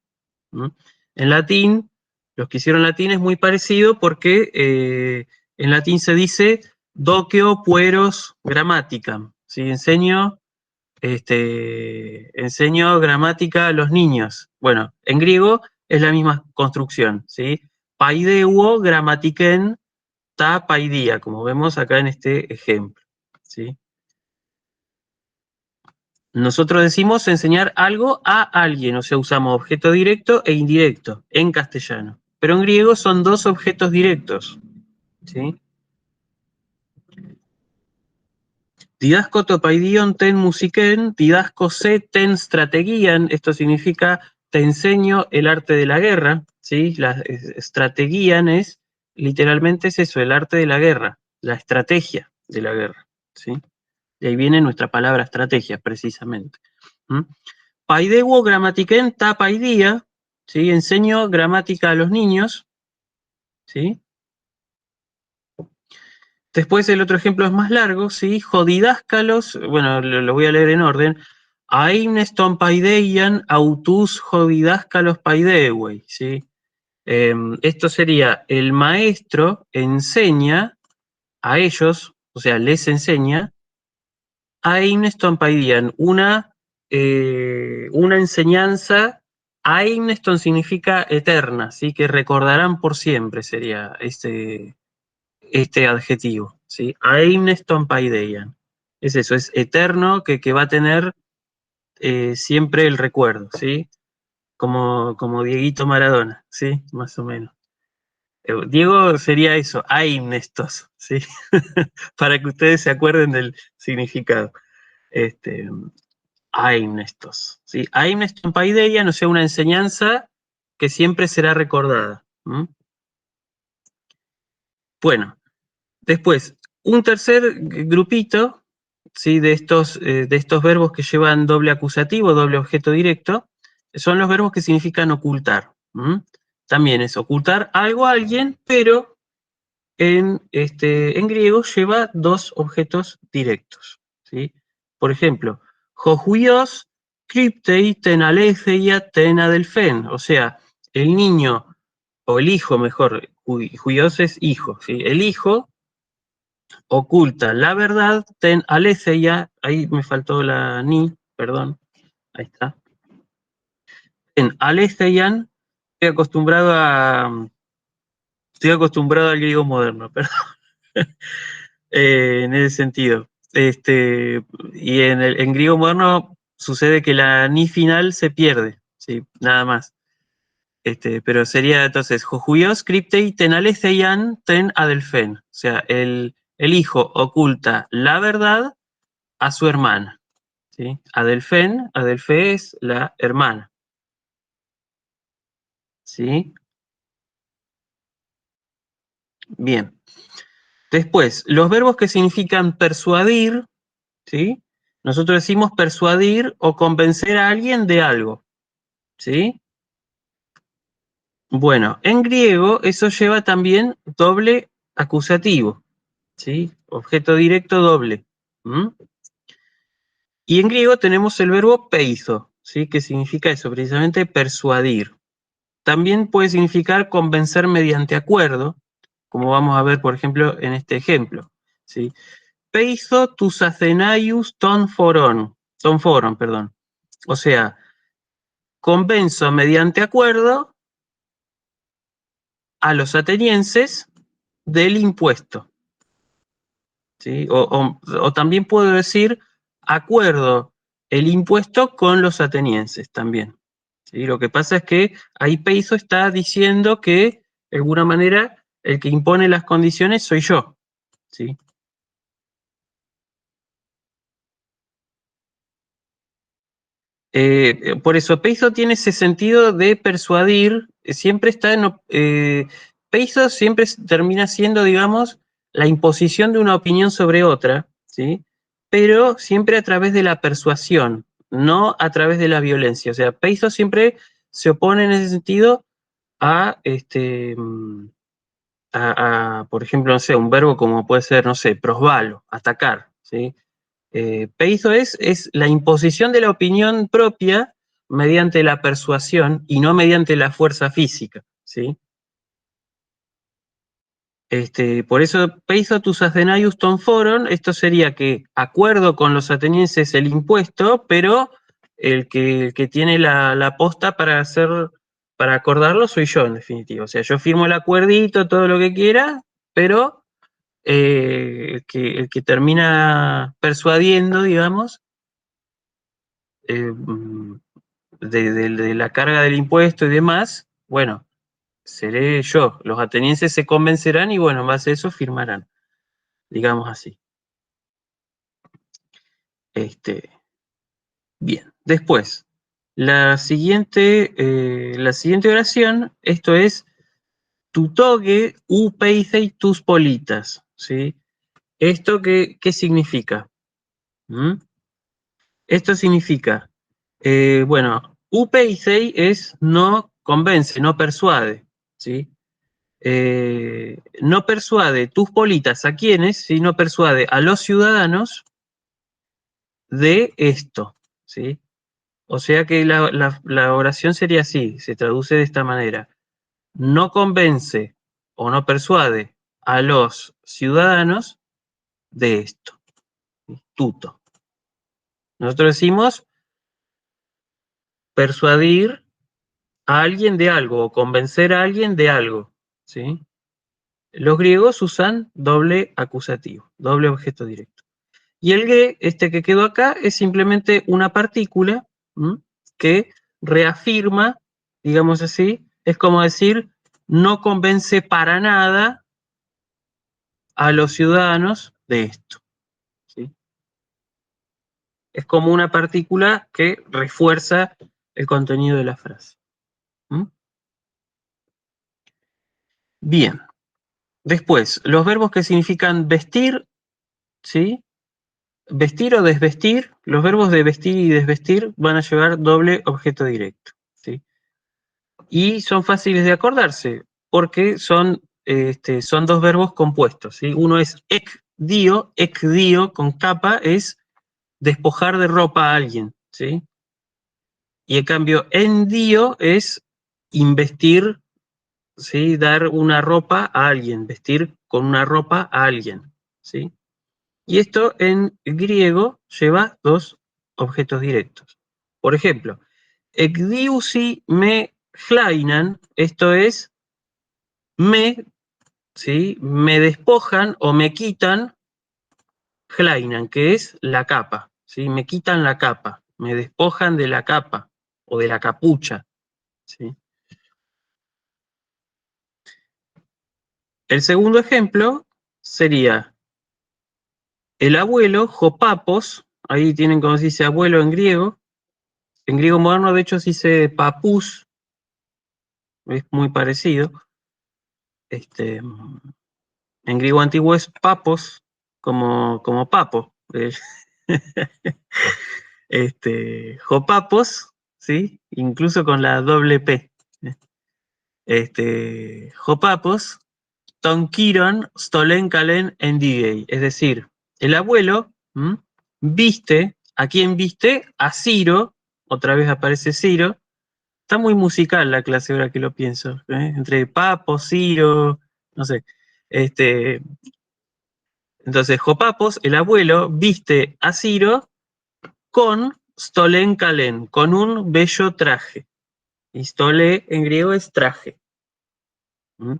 ¿Mm? En latín, los que hicieron latín es muy parecido porque en latín se dice doqueo pueros grammaticam, ¿sí? Enseño gramática a los niños. Bueno, en griego es la misma construcción, ¿sí? Paideuo grammatiken ta paidia, como vemos acá en este ejemplo, ¿sí? Nosotros decimos enseñar algo a alguien, o sea, usamos objeto directo e indirecto en castellano. Pero en griego son dos objetos directos, ¿sí? Didasco topaidion ten musiken, didasco se ten strategian, esto significa te enseño el arte de la guerra, ¿sí? La strategian es, literalmente es eso, el arte de la guerra, la estrategia de la guerra, ¿sí? De ahí viene nuestra palabra estrategia, precisamente. ¿Mm? Paideuo grammatiken ta paidia, ¿sí? Enseño gramática a los niños, ¿sí? Después el otro ejemplo es más largo, ¿sí? Jodidáscalos, bueno, lo voy a leer en orden. Aimneston paideian autus jodidáscalos paidewei, ¿sí? Esto sería, el maestro enseña a ellos, o sea, les enseña, aimneston paidian, una enseñanza. Aimneston significa eterna, ¿sí? Que recordarán por siempre, sería este adjetivo, ¿sí? Aimneston paideian. Es eso, es eterno, que va a tener siempre el recuerdo, ¿sí? Como Dieguito Maradona, ¿sí? Más o menos. Diego sería eso, aimnestos, ¿sí? Para que ustedes se acuerden del significado. Aimnestos, ¿sí? Aimneston paideian, o sea, una enseñanza que siempre será recordada. ¿Mm? Bueno, después, un tercer grupito, ¿sí? de estos verbos que llevan doble acusativo, doble objeto directo, son los verbos que significan ocultar. ¿Mm? También es ocultar algo a alguien, pero en griego lleva dos objetos directos, ¿sí? Por ejemplo, jojuios cryptei ten aletheia ten adelphen, o sea, el niño, o el hijo mejor, juios es hijo, ¿sí? El hijo oculta la verdad, ten aletheia, ahí me faltó la ni, perdón, ahí está. En aletheian, estoy acostumbrado al griego moderno, perdón, en ese sentido. Y en griego moderno sucede que la ni final se pierde, ¿sí? Nada más. Pero sería entonces, jojuios cryptei ten aletheian ten adelphen, o sea, el hijo oculta la verdad a su hermana, ¿sí? Adelfe es la hermana, ¿sí? Bien. Después, los verbos que significan persuadir, ¿sí? Nosotros decimos persuadir o convencer a alguien de algo, ¿sí? Bueno, en griego eso lleva también doble acusativo, ¿sí? Objeto directo doble. ¿Mm? Y en griego tenemos el verbo peizo, ¿sí? Que significa eso, precisamente persuadir. también puede significar convencer mediante acuerdo, como vamos a ver, por ejemplo, en este ejemplo, ¿sí? Peizo tus athenaius ton foron, perdón. O sea, convenzo mediante acuerdo a los atenienses del impuesto, ¿sí? O también puedo decir acuerdo el impuesto con los atenienses también, ¿sí? Lo que pasa es que ahí Peizo está diciendo que, de alguna manera, el que impone las condiciones soy yo, ¿sí? Por eso Peizo tiene ese sentido de persuadir, siempre está Peizo siempre termina siendo, digamos, la imposición de una opinión sobre otra, ¿sí? Pero siempre a través de la persuasión, no a través de la violencia. O sea, Peizo siempre se opone en ese sentido a, por ejemplo, no sé, un verbo como puede ser, no sé, prosvalo, atacar, ¿sí? Peizo es la imposición de la opinión propia mediante la persuasión y no mediante la fuerza física, ¿sí? Por eso Peizo tus athenaius ton foron, esto sería que acuerdo con los atenienses el impuesto, pero el que tiene la posta para acordarlo soy yo, en definitiva. O sea, yo firmo el acuerdito, todo lo que quiera, pero el que termina persuadiendo, digamos, de la carga del impuesto y demás, bueno, seré yo. Los atenienses se convencerán y bueno, en base a eso firmarán, digamos así. Bien, después, la siguiente oración, esto es tutoge u peithei tus politas, ¿sí? ¿Esto qué significa? ¿Mm? Esto significa, bueno, upeisei es no convence, no persuade, ¿sí? No persuade tus politas a quienes, ¿sí? No persuade a los ciudadanos de esto, ¿sí? O sea que la oración sería así, se traduce de esta manera. No convence o no persuade a los ciudadanos de esto, ¿sí? Tuto. Nosotros decimos persuadir a alguien de algo o convencer a alguien de algo, ¿sí? Los griegos usan doble acusativo, doble objeto directo. Y el ge, este que quedó acá, es simplemente una partícula que reafirma, digamos así, es como decir, no convence para nada a los ciudadanos de esto, ¿sí? Es como una partícula que refuerza el contenido de la frase. Bien. Después, los verbos que significan vestir, ¿sí? Vestir o desvestir, los verbos de vestir y desvestir van a llevar doble objeto directo, ¿sí? Y son fáciles de acordarse, porque son dos verbos compuestos, ¿sí? Uno es ekdio con capa es despojar de ropa a alguien, ¿sí? Y en cambio, endio es investir, ¿sí? Dar una ropa a alguien, vestir con una ropa a alguien, ¿sí? Y esto en griego lleva dos objetos directos. Por ejemplo, ekdiusi me chlainan, esto es, ¿sí? Me despojan o me quitan chlainan, que es la capa, ¿sí? Me quitan la capa, me despojan de la capa o de la capucha, ¿sí? El segundo ejemplo sería el abuelo, jopapos, ahí tienen como se dice abuelo en griego moderno de hecho se dice papús, es muy parecido. En griego antiguo es papos, como papo. Jopapos, ¿sí? Incluso con la doble P. Jopapos, tonkiron, stolenkalen endigei. Es decir, el abuelo viste, ¿a quién viste? A Ciro, otra vez aparece Ciro, está muy musical la clase ahora que lo pienso, ¿eh? Entre Papo, Ciro, no sé. Entonces, Jopapos, el abuelo, viste a Ciro con stolen kalen, con un bello traje. Y stole en griego es traje. ¿Mm?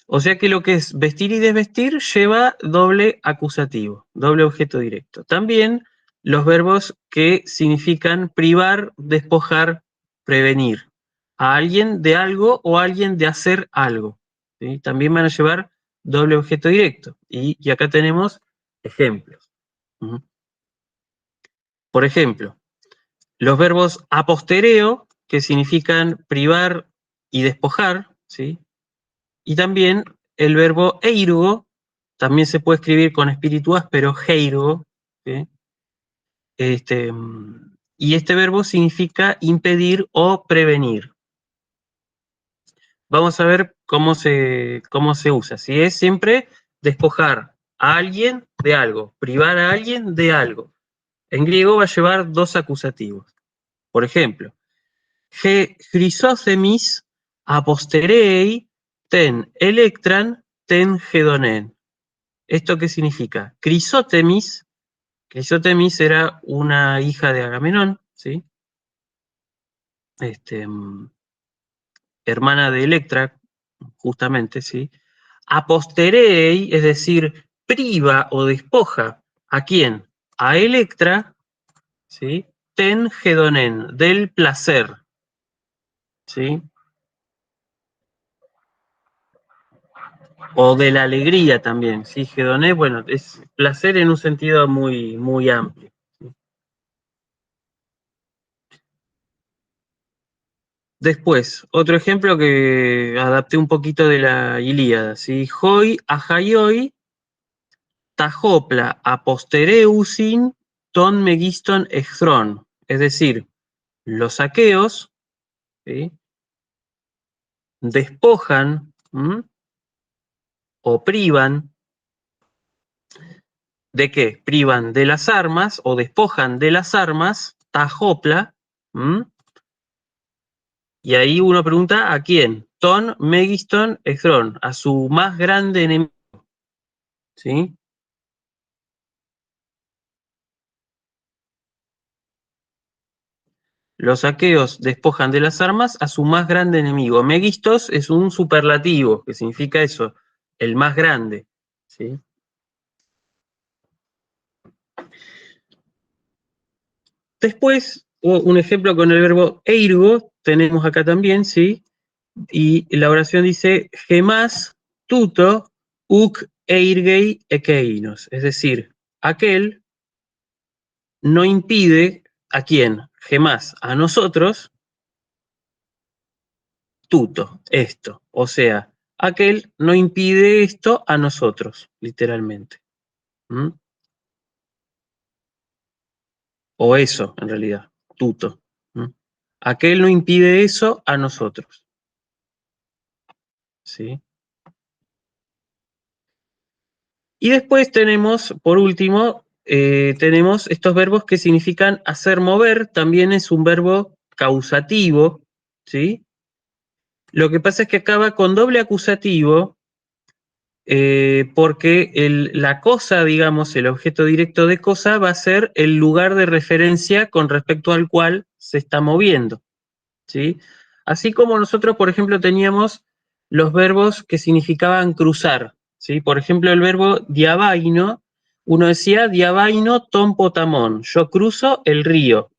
O sea que lo que es vestir y desvestir lleva doble acusativo, doble objeto directo. También los verbos que significan privar, despojar, prevenir a alguien de algo o a alguien de hacer algo, ¿sí? También van a llevar doble objeto directo. Y acá tenemos ejemplos. ¿Mm? Por ejemplo, los verbos apostereo, que significan privar y despojar, ¿sí? Y también el verbo eirugo, también se puede escribir con espíritu áspero, heirugo, ¿sí? Y este verbo significa impedir o prevenir. Vamos a ver cómo se usa. Si es siempre despojar a alguien de algo, privar a alguien de algo. En griego va a llevar dos acusativos. Por ejemplo, Chrysothemis aposterei ten electran ten hedonen. ¿Esto qué significa? Crisótemis era una hija de Agamenón, ¿sí? Hermana de Electra, justamente, ¿sí? Aposterei, es decir, priva o despoja, ¿a quién? A Electra, ¿sí? Ten hedonen, del placer, ¿sí? O de la alegría también, ¿sí? Hedoné, bueno, es placer en un sentido muy, muy amplio. ¿Sí? Después, otro ejemplo que adapté un poquito de la Ilíada, ¿sí? Hoi ajaioi tajopla apostereusin ton megiston echthron. Es decir, los aqueos, ¿sí? Despojan, ¿m? O privan. ¿De qué? Privan de las armas o despojan de las armas, tajopla, ¿m? Y ahí uno pregunta ¿a quién? Ton megiston echthron, a su más grande enemigo, ¿sí? Los aqueos despojan de las armas a su más grande enemigo. Megistos es un superlativo, que significa eso, el más grande, ¿sí? Después, un ejemplo con el verbo eirgo, tenemos acá también, ¿sí? Y la oración dice, gemas tuto uc eirgei ekeinos, es decir, aquel no impide, ¿a quién? Gemas, a nosotros, tuto, esto. O sea, aquel no impide esto a nosotros, literalmente. ¿Mm? O eso, en realidad, tuto. ¿Mm? Aquel no impide eso a nosotros. ¿Sí? Y después tenemos, por último, tenemos estos verbos que significan hacer mover, también es un verbo causativo, ¿sí? Lo que pasa es que acaba con doble acusativo, porque la cosa, digamos, el objeto directo de cosa va a ser el lugar de referencia con respecto al cual se está moviendo, ¿sí? Así como nosotros, por ejemplo, teníamos los verbos que significaban cruzar, ¿sí? Por ejemplo, el verbo diabaino, uno decía diabaino ton potamón, yo cruzo el río,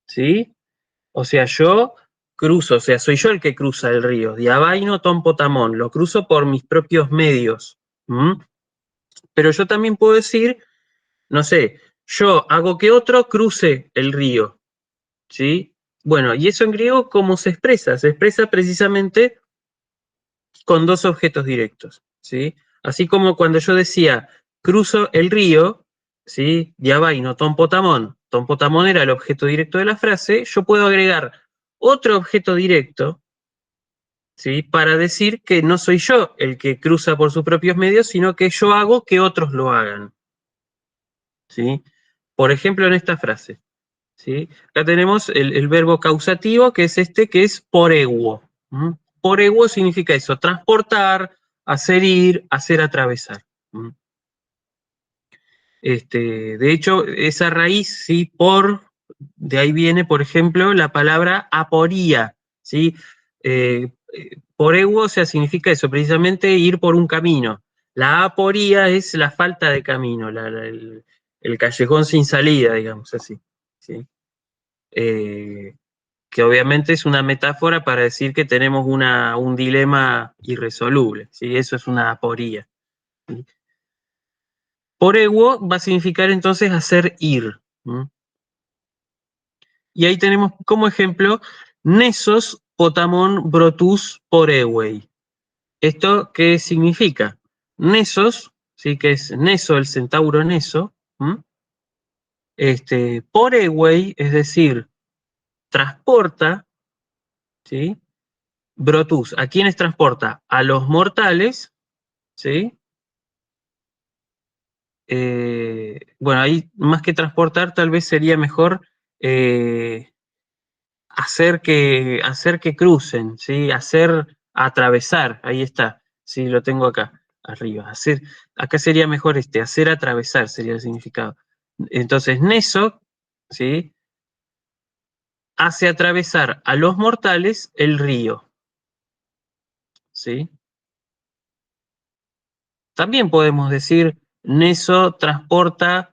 ¿sí? O sea, yo cruzo, o sea, soy yo el que cruza el río. Diabaino ton potamón, lo cruzo por mis propios medios. ¿Mm? Pero yo también puedo decir, no sé, yo hago que otro cruce el río. ¿Sí? Bueno, y eso en griego, ¿cómo se expresa? Se expresa precisamente con dos objetos directos. ¿Sí? Así como cuando yo decía, cruzo el río, ¿sí? Diabaino ton potamón. Ton potamón era el objeto directo de la frase, yo puedo agregar otro objeto directo, ¿sí? Para decir que no soy yo el que cruza por sus propios medios, sino que yo hago que otros lo hagan, ¿sí? Por ejemplo, en esta frase, ¿sí? Acá tenemos el verbo causativo, que es este, que es poreuo. Poreuo significa eso, transportar, hacer ir, hacer atravesar. De hecho, esa raíz, ¿sí? De ahí viene, por ejemplo, la palabra aporía, ¿sí? Poreuo, o sea, significa eso, precisamente ir por un camino. La aporía es la falta de camino, el callejón sin salida, digamos así, ¿sí? Que obviamente es una metáfora para decir que tenemos un dilema irresoluble, ¿sí? Eso es una aporía, ¿sí? Poreuo va a significar entonces hacer ir. Y ahí tenemos como ejemplo Nesos potamon brotus poreuei. ¿Esto qué significa? Nesos, ¿sí? Que es Neso, el centauro Neso. Poreuei, es decir, transporta, ¿sí? Brotus, ¿a quiénes transporta? A los mortales, ¿sí? Bueno, ahí más que transportar, tal vez sería mejor hacer que crucen, ¿sí? Hacer atravesar, ahí está, sí, lo tengo acá, arriba. Acá sería mejor hacer atravesar sería el significado. Entonces, Neso, ¿sí? Hace atravesar a los mortales el río, ¿sí? También podemos decir, Neso transporta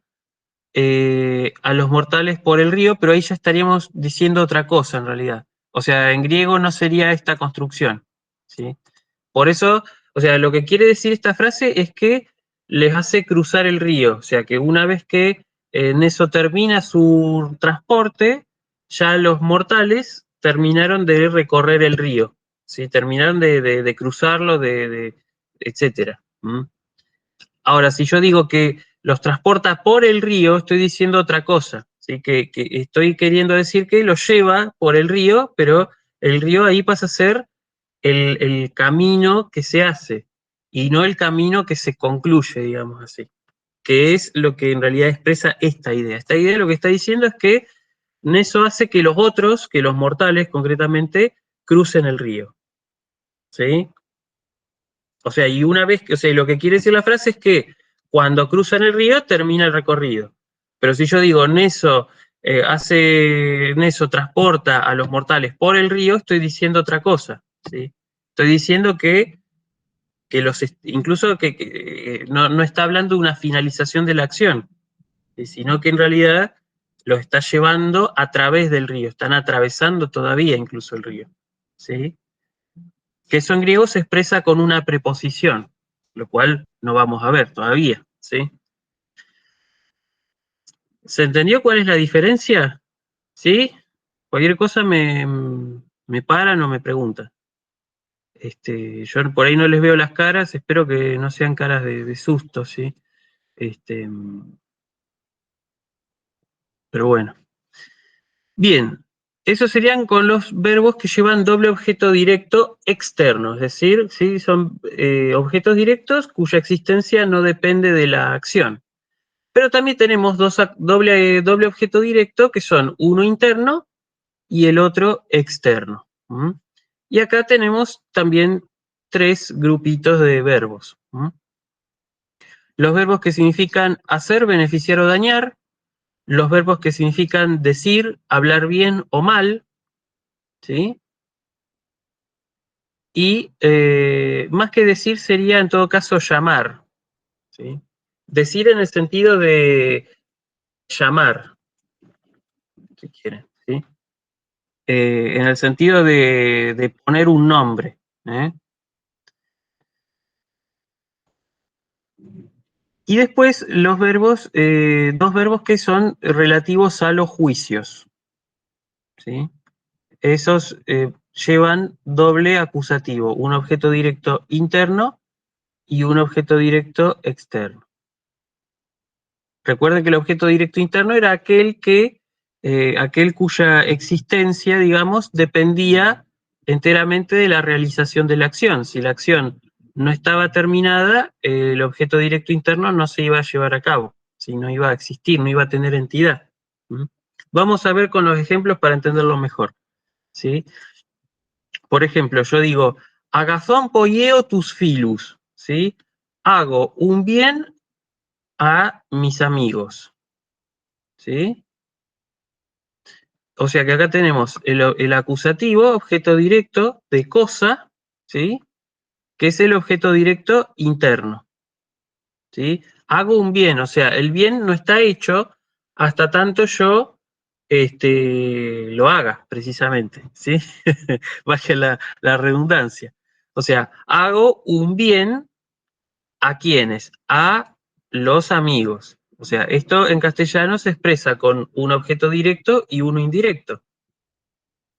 a los mortales por el río, pero ahí ya estaríamos diciendo otra cosa en realidad. O sea, en griego no sería esta construcción, ¿sí? Por eso, o sea, lo que quiere decir esta frase es que les hace cruzar el río, o sea, que una vez que Neso termina su transporte, ya los mortales terminaron de recorrer el río, ¿sí? Terminaron de cruzarlo, etcétera. Ahora, si yo digo que los transporta por el río, estoy diciendo otra cosa, ¿sí? Que estoy queriendo decir que los lleva por el río, pero el río ahí pasa a ser el camino que se hace y no el camino que se concluye, digamos así, que es lo que en realidad expresa esta idea. Esta idea lo que está diciendo es que eso hace que los otros, que los mortales concretamente, crucen el río, ¿sí? O sea, y una vez que, o sea, lo que quiere decir la frase es que cuando cruzan el río termina el recorrido. Pero si yo digo Neso Neso transporta a los mortales por el río, estoy diciendo otra cosa, ¿sí? Estoy diciendo que incluso que no está hablando de una finalización de la acción, ¿sí? Sino que en realidad los está llevando a través del río, están atravesando todavía incluso el río, ¿sí? Que eso en griego se expresa con una preposición, lo cual no vamos a ver todavía, ¿sí? ¿Se entendió cuál es la diferencia? ¿Sí? Cualquier cosa me paran o me preguntan. Yo por ahí no les veo las caras, espero que no sean caras de susto, ¿sí? Pero bueno. Bien, esos serían con los verbos que llevan doble objeto directo externo, es decir, ¿sí? Son objetos directos cuya existencia no depende de la acción. Pero también tenemos doble objeto directo que son uno interno y el otro externo. Y acá tenemos también tres grupitos de verbos. Los verbos que significan hacer, beneficiar o dañar, los verbos que significan decir, hablar bien o mal, ¿sí? Y más que decir sería en todo caso llamar, ¿sí? Decir en el sentido de llamar, si quieren, ¿sí? En el sentido de poner un nombre, ¿eh? Y después los verbos, dos verbos que son relativos a los juicios, ¿sí? Esos llevan doble acusativo, un objeto directo interno y un objeto directo externo. Recuerden que el objeto directo interno era aquel cuya existencia, digamos, dependía enteramente de la realización de la acción. Si la acción no estaba terminada, el objeto directo interno no se iba a llevar a cabo, si no iba a existir, no iba a tener entidad. Vamos a ver con los ejemplos para entenderlo mejor, ¿sí? Por ejemplo, yo digo, agazón poieo tus filus, ¿sí? Hago un bien a mis amigos, ¿sí? O sea que acá tenemos el acusativo, objeto directo de cosa, ¿sí? Que es el objeto directo interno, ¿sí? Hago un bien, o sea, el bien no está hecho hasta tanto yo lo haga, precisamente, ¿sí? Vaya la redundancia. O sea, hago un bien ¿a quiénes? A los amigos. O sea, esto en castellano se expresa con un objeto directo y uno indirecto.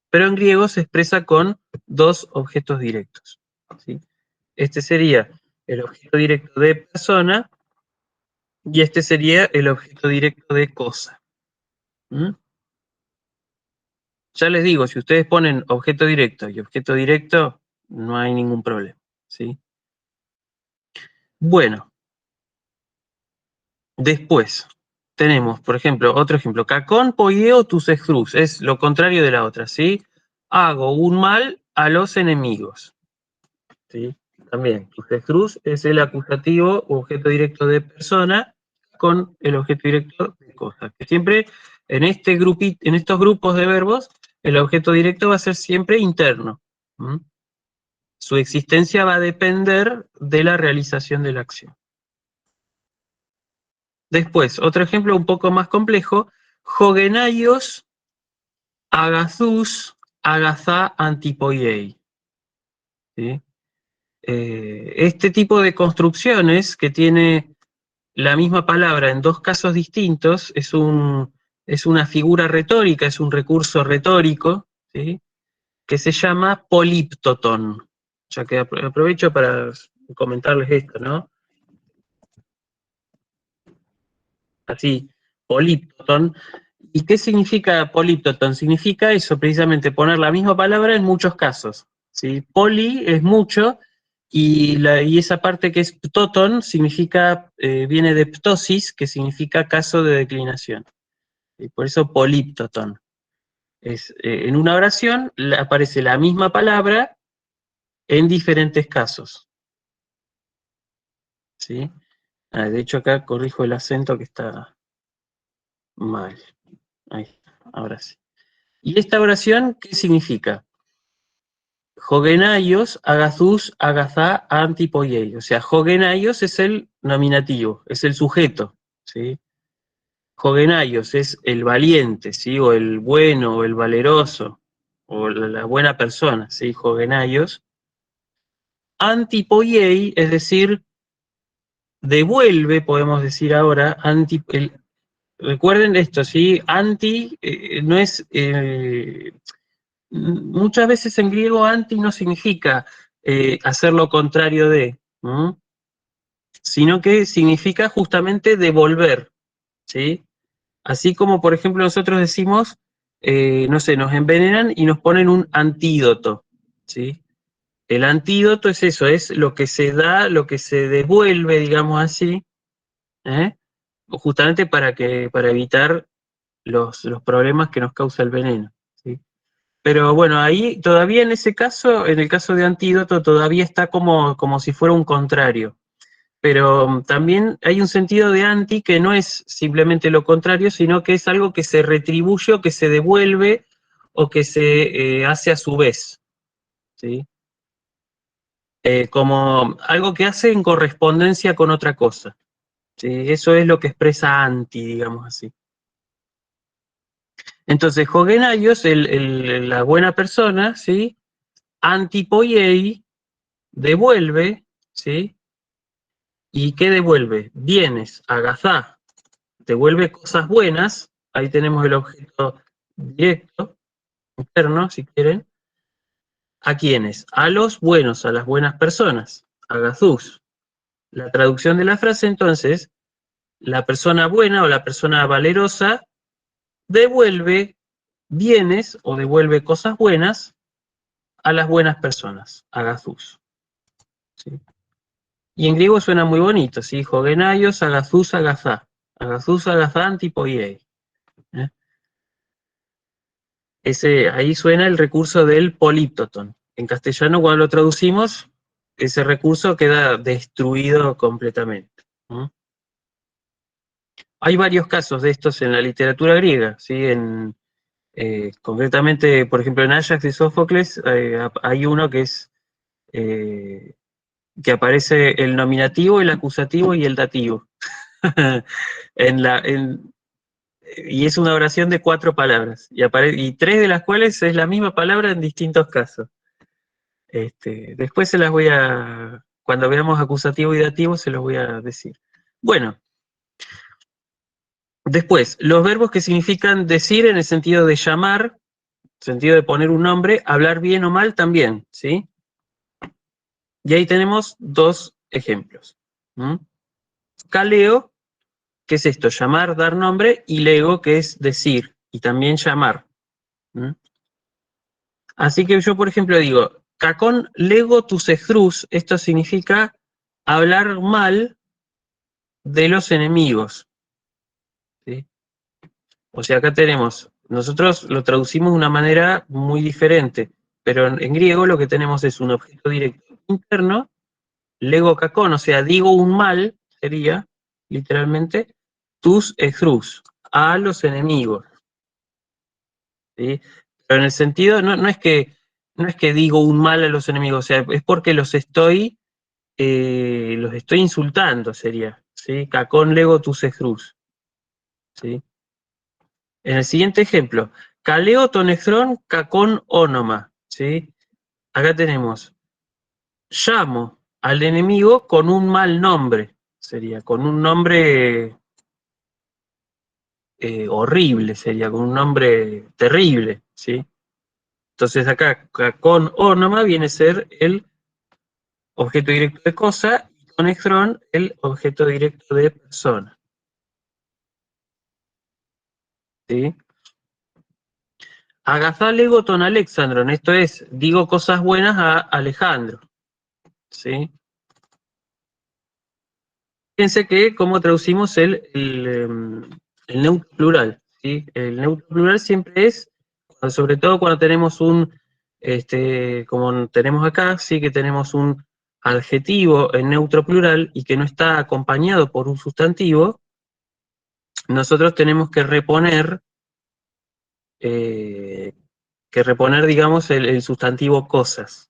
Pero en griego se expresa con dos objetos directos, ¿sí? Este sería el objeto directo de persona y este sería el objeto directo de cosa. ¿Mm? Ya les digo, si ustedes ponen objeto directo y objeto directo, no hay ningún problema, ¿sí? Bueno, después tenemos, por ejemplo, otro ejemplo. Cacón poieo tus ejtrus, es lo contrario de la otra, ¿sí? Hago un mal a los enemigos, ¿sí? También, tus ejtrus es el acusativo o objeto directo de persona con el objeto directo de cosa. Que siempre en estos grupos de verbos, el objeto directo va a ser siempre interno. ¿Mm? Su existencia va a depender de la realización de la acción. Después, otro ejemplo un poco más complejo, Jogenaios agathus agatha antipoiei. ¿Sí? Este tipo de construcciones que tiene la misma palabra en dos casos distintos es una figura retórica, es un recurso retórico, ¿sí? Que se llama políptoton. Ya que aprovecho para comentarles esto, ¿no? Así, políptoton. ¿Y qué significa políptoton? Significa eso, precisamente poner la misma palabra en muchos casos, ¿sí? Poli es mucho, y esa parte que es ptoton significa, viene de ptosis, que significa caso de declinación. Y por eso políptoton. En una oración aparece la misma palabra en diferentes casos, ¿sí? De hecho acá corrijo el acento que está mal. Ahí, ahora sí. ¿Y esta oración qué significa? Jogenaios, agathus, agatha, antipoiei. O sea, Jogenaios es el nominativo, es el sujeto, ¿sí? Jogenaios es el valiente, ¿sí? O el bueno, o el valeroso, o la buena persona, ¿sí? Jogenaios. Antipoiei, es decir, devuelve, podemos decir ahora, recuerden esto, ¿sí? Anti no es... muchas veces en griego anti no significa hacer lo contrario de, ¿no? Sino que significa justamente devolver, ¿sí? Así como, por ejemplo, nosotros decimos, no sé, nos envenenan y nos ponen un antídoto, ¿sí? El antídoto es eso, es lo que se da, lo que se devuelve, digamos así, ¿eh? Justamente para evitar los problemas que nos causa el veneno, ¿sí? Pero bueno, ahí todavía en ese caso, en el caso de antídoto, todavía está como si fuera un contrario. Pero también hay un sentido de anti que no es simplemente lo contrario, sino que es algo que se retribuye o que se devuelve o que se hace a su vez, ¿sí? Como algo que hace en correspondencia con otra cosa, ¿sí? Eso es lo que expresa anti, digamos así. Entonces, Jogenaios, la buena persona, ¿sí? Antipoiei, devuelve, ¿sí? ¿Y qué devuelve? Bienes, agazá, devuelve cosas buenas, ahí tenemos el objeto directo, interno, si quieren. ¿A quiénes? A los buenos, a las buenas personas, agazús. La traducción de la frase, entonces, la persona buena o la persona valerosa devuelve bienes o devuelve cosas buenas a las buenas personas, agazús. ¿Sí? Y en griego suena muy bonito, ¿sí? Jogenaios, agazús, agazá. Agazús, agazá, antipoiei. ¿Eh? ahí suena el recurso del políptoton. En castellano, cuando lo traducimos, ese recurso queda destruido completamente. ¿Mm? Hay varios casos de estos en la literatura griega, ¿sí? Concretamente, por ejemplo, en Ajax de Sófocles hay uno que es que aparece el nominativo, el acusativo y el dativo. Y es una oración de 4 palabras, y 3 de las cuales es la misma palabra en distintos casos. Después se las voy cuando veamos acusativo y dativo, se los voy a decir. Bueno, después, los verbos que significan decir en el sentido de llamar, sentido de poner un nombre, hablar bien o mal también, ¿sí? Y ahí tenemos 2 ejemplos. Kaleo, que es esto, llamar, dar nombre, y lego, que es decir, y también llamar. Así que yo, por ejemplo, digo, kakon lego tus ejrus, esto significa hablar mal de los enemigos. ¿Sí? O sea, acá tenemos, nosotros lo traducimos de una manera muy diferente, pero en griego lo que tenemos es un objeto directo interno, lego kakon, o sea, digo un mal, sería, literalmente, tus ejrus, a los enemigos. ¿Sí? Pero en el sentido, no es que digo un mal a los enemigos, o sea, es porque los estoy insultando, sería, ¿sí? Kakon lego tus ejrus, ¿sí? En el siguiente ejemplo, kaleo ton ejron kakon onoma, ¿sí? Acá tenemos, llamo al enemigo con un mal nombre, sería, con un nombre horrible, sería, con un nombre terrible, ¿sí? Entonces acá, con onoma viene a ser el objeto directo de cosa, y con ejron el objeto directo de persona. ¿Sí? Agazalego ton Alexandron, esto es, digo cosas buenas a Alejandro. ¿Sí? Fíjense que cómo traducimos el neutro plural. ¿Sí? El neutro plural siempre es, sobre todo cuando tenemos como tenemos acá, sí que tenemos un adjetivo en neutro plural y que no está acompañado por un sustantivo, nosotros tenemos que reponer, digamos, el sustantivo cosas.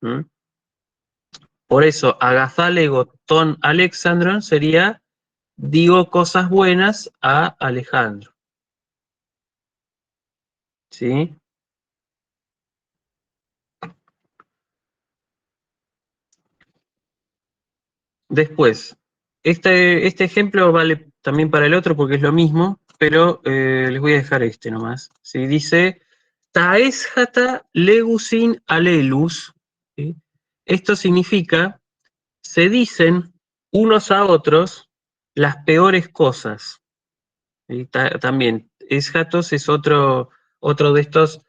¿Mm? Por eso, agazalego ton Alexandron sería, digo cosas buenas a Alejandro. ¿Sí? Después, este ejemplo vale también para el otro porque es lo mismo, pero les voy a dejar este nomás. ¿Sí? Dice, taeshata legusin alelus. ¿Sí? Esto significa, se dicen unos a otros las peores cosas. ¿Sí? También, eschatos es otro de estos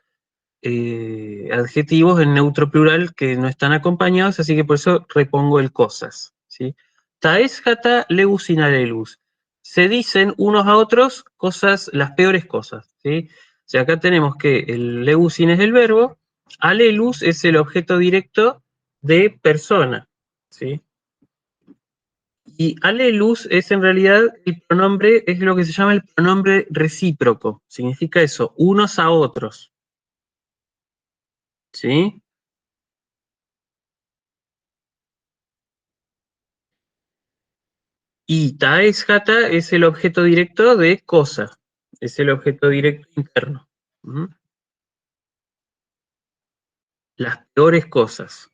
adjetivos en neutro plural que no están acompañados, así que por eso repongo el cosas. ¿Sí? Taeshata legusin alelus. Se dicen unos a otros cosas, las peores cosas. ¿Sí? O sea, acá tenemos que el legusin es el verbo, alelus es el objeto directo de persona. ¿Sí? Y alelus es en realidad el pronombre, es lo que se llama el pronombre recíproco. Significa eso, unos a otros. ¿Sí? Y taeshata es el objeto directo de cosa. Es el objeto directo interno. ¿Mm? Las peores cosas.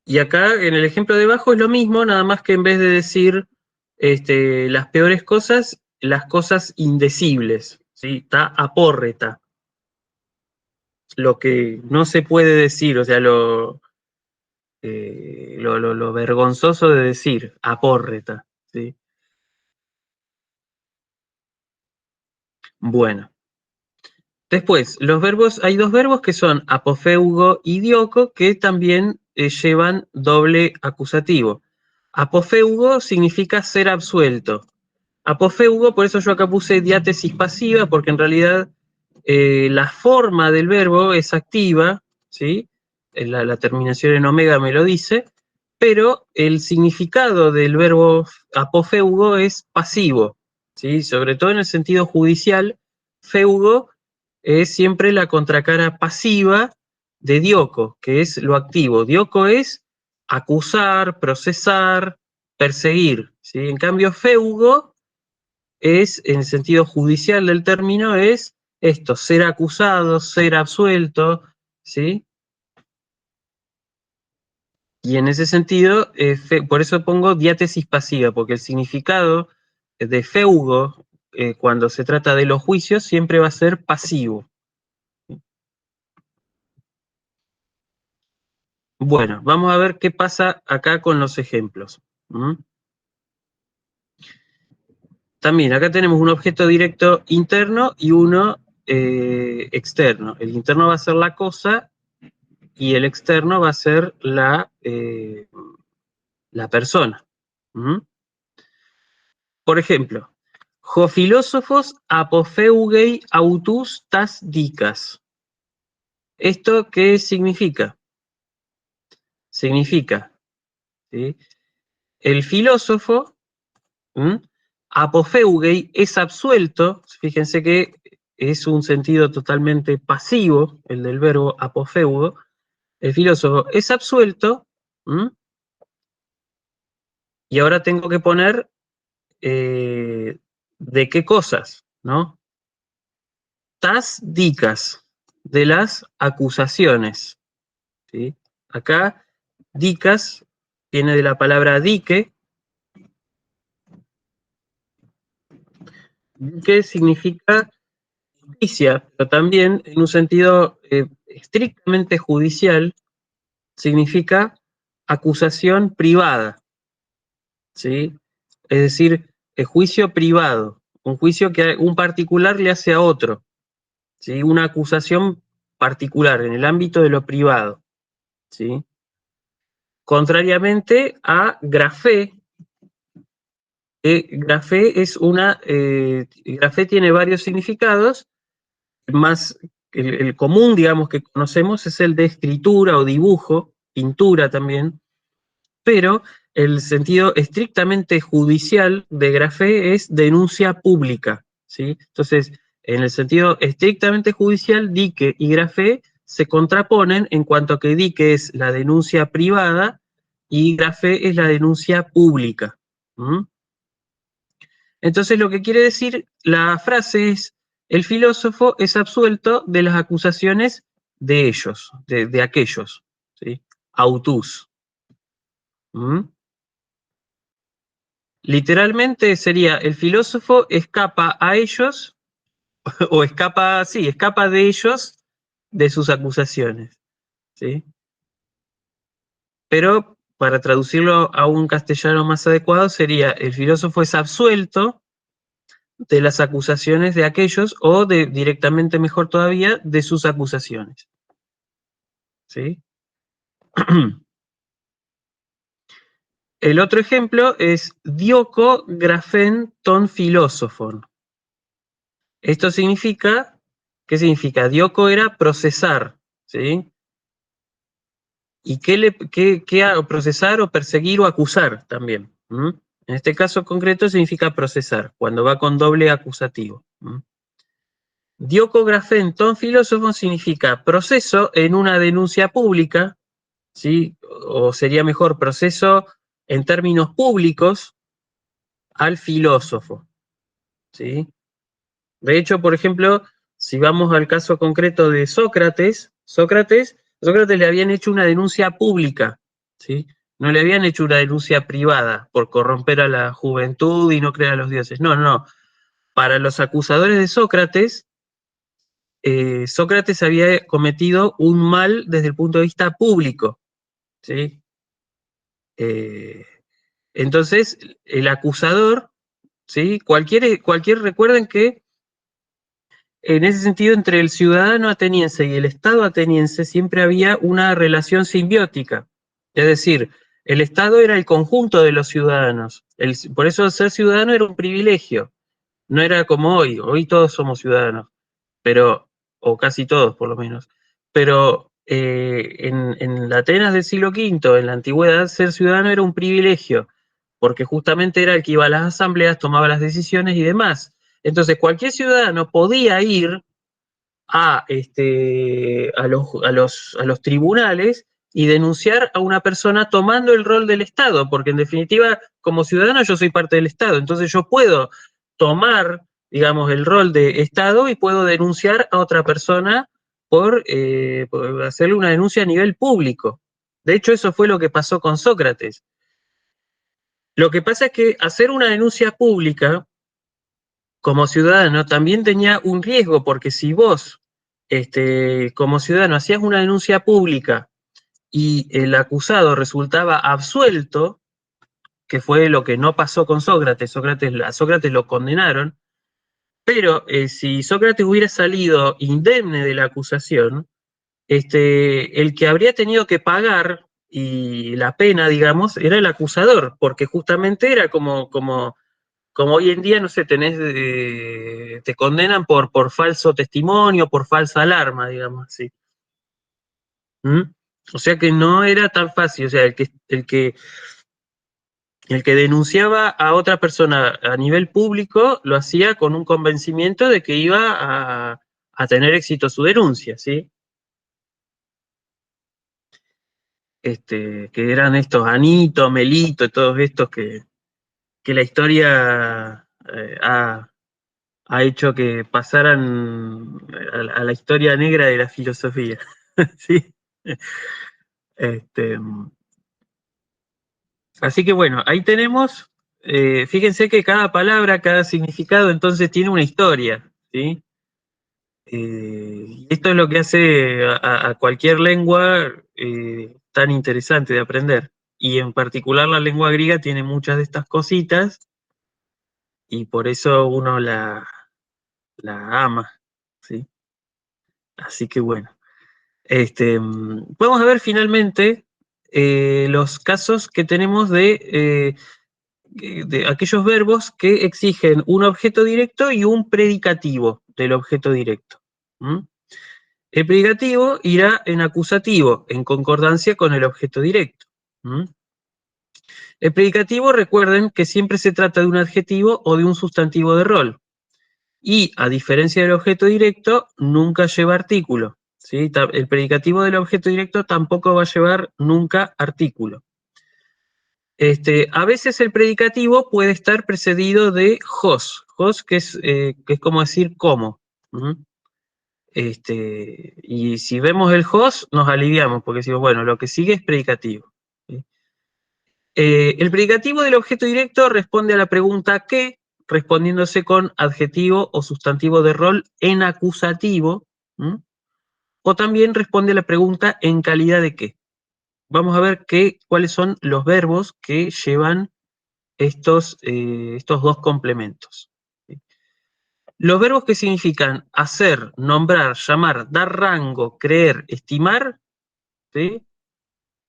Y acá en el ejemplo de abajo es lo mismo, nada más que en vez de decir las peores cosas, las cosas indecibles. ¿Sí? Ta apórreta. Lo que no se puede decir, o sea, lo vergonzoso de decir, apórreta. ¿Sí? Bueno. Después, los verbos, hay 2 verbos que son apofeugo y dioco, que también llevan doble acusativo. Apofeugo significa ser absuelto. apofeugo, por eso yo acá puse diátesis pasiva, porque en realidad la forma del verbo es activa, ¿sí? La terminación en omega me lo dice, pero el significado del verbo apofeugo es pasivo, ¿sí? Sobre todo en el sentido judicial, feugo es siempre la contracara pasiva de dioco, que es lo activo. Dioco es acusar, procesar, perseguir, ¿sí? En cambio, feugo es, en el sentido judicial del término, es esto, ser acusado, ser absuelto, ¿sí? Y en ese sentido, por eso pongo diátesis pasiva, porque el significado de feugo, cuando se trata de los juicios, siempre va a ser pasivo. Bueno, vamos a ver qué pasa acá con los ejemplos. También acá tenemos un objeto directo interno y uno externo. El interno va a ser la cosa y el externo va a ser la persona. Por ejemplo, ho filósofos apofeugei autus tas dicas. ¿Esto qué significa? Significa, ¿sí? El filósofo, apofeugei, es absuelto. Fíjense que es un sentido totalmente pasivo, el del verbo apofeugo. El filósofo es absuelto, y ahora tengo que poner de qué cosas, ¿no? Tas dicas, de las acusaciones, ¿sí? Acá, dicas viene de la palabra dique, que significa justicia, pero también en un sentido estrictamente judicial, significa acusación privada, ¿sí? Es decir, juicio privado, un juicio que un particular le hace a otro, ¿sí? Una acusación particular en el ámbito de lo privado, ¿sí? Contrariamente a grafé. Grafé es grafé tiene varios significados, más el común, digamos, que conocemos es el de escritura o dibujo, pintura también, pero el sentido estrictamente judicial de grafé es denuncia pública, ¿sí? Entonces, en el sentido estrictamente judicial, dique y grafé se contraponen en cuanto a que dique es la denuncia privada y grafé es la denuncia pública. Entonces, lo que quiere decir la frase es: el filósofo es absuelto de las acusaciones de ellos, de aquellos, ¿sí? Autus. Literalmente sería: el filósofo escapa a ellos, o escapa de ellos, de sus acusaciones, ¿sí? Pero, para traducirlo a un castellano más adecuado, sería: el filósofo es absuelto de las acusaciones de aquellos, o directamente, mejor todavía, de sus acusaciones, ¿sí? El otro ejemplo es dioco grafén ton filósofon. Esto significa, ¿qué significa? Dioco era procesar, ¿sí? ¿Y qué procesar o perseguir o acusar también? En este caso concreto significa procesar, cuando va con doble acusativo. Dioco grafén ton filósofo significa proceso en una denuncia pública, ¿sí? O sería mejor, proceso en términos públicos al filósofo, ¿sí? De hecho, por ejemplo, si vamos al caso concreto de Sócrates le habían hecho una denuncia pública, ¿sí? No le habían hecho una denuncia privada por corromper a la juventud y no creer a los dioses. No, no. Para los acusadores de Sócrates, Sócrates había cometido un mal desde el punto de vista público, ¿sí? Entonces, el acusador, ¿sí? Recuerden que en ese sentido, entre el ciudadano ateniense y el Estado ateniense siempre había una relación simbiótica. Es decir, El Estado era el conjunto de los ciudadanos. Por eso ser ciudadano era un privilegio. No era como hoy. Hoy todos somos ciudadanos, pero, o casi todos por lo menos. Pero en la Atenas del siglo V, en la antigüedad, ser ciudadano era un privilegio, porque justamente era el que iba a las asambleas, tomaba las decisiones y demás. Entonces cualquier ciudadano podía ir a los tribunales y denunciar a una persona tomando el rol del Estado, porque en definitiva, como ciudadano, yo soy parte del Estado, entonces yo puedo tomar, digamos, el rol de Estado y puedo denunciar a otra persona por hacerle una denuncia a nivel público. De hecho, eso fue lo que pasó con Sócrates. Lo que pasa es que hacer una denuncia pública como ciudadano también tenía un riesgo, porque si vos, como ciudadano, hacías una denuncia pública y el acusado resultaba absuelto, que fue lo que no pasó con Sócrates, a Sócrates lo condenaron, pero si Sócrates hubiera salido indemne de la acusación, el que habría tenido que pagar y la pena, digamos, era el acusador, porque justamente era como hoy en día, no sé, te condenan por falso testimonio, por falsa alarma, digamos así. ¿Mm? O sea que no era tan fácil, o sea, el que denunciaba a otra persona a nivel público lo hacía con un convencimiento de que iba a tener éxito su denuncia, ¿sí? Que eran estos Anito, Melito, todos estos que la historia ha hecho que pasaran a la historia negra de la filosofía. ¿Sí? Este, así que bueno, ahí tenemos, fíjense que cada palabra, cada significado entonces tiene una historia, ¿sí? Y esto es lo que hace a cualquier lengua tan interesante de aprender. Y en particular la lengua griega tiene muchas de estas cositas y por eso uno la ama, ¿sí? Así que bueno. Vamos a ver finalmente los casos que tenemos de aquellos verbos que exigen un objeto directo y un predicativo del objeto directo. ¿Mm? El predicativo irá en acusativo, en concordancia con el objeto directo. ¿Mm? El predicativo, recuerden que siempre se trata de un adjetivo o de un sustantivo de rol. Y, a diferencia del objeto directo, nunca lleva artículo. ¿Sí? El predicativo del objeto directo tampoco va a llevar nunca artículo. A veces el predicativo puede estar precedido de jos, que es como decir cómo. ¿Mm? Y si vemos el jos, nos aliviamos, porque decimos, bueno, lo que sigue es predicativo. ¿Sí? El predicativo del objeto directo responde a la pregunta ¿qué?, respondiéndose con adjetivo o sustantivo de rol en acusativo, ¿m? O también responde a la pregunta ¿en calidad de qué? Vamos a ver cuáles son los verbos que llevan estos dos complementos. ¿Sí? Los verbos que significan hacer, nombrar, llamar, dar rango, creer, estimar, ¿sí?,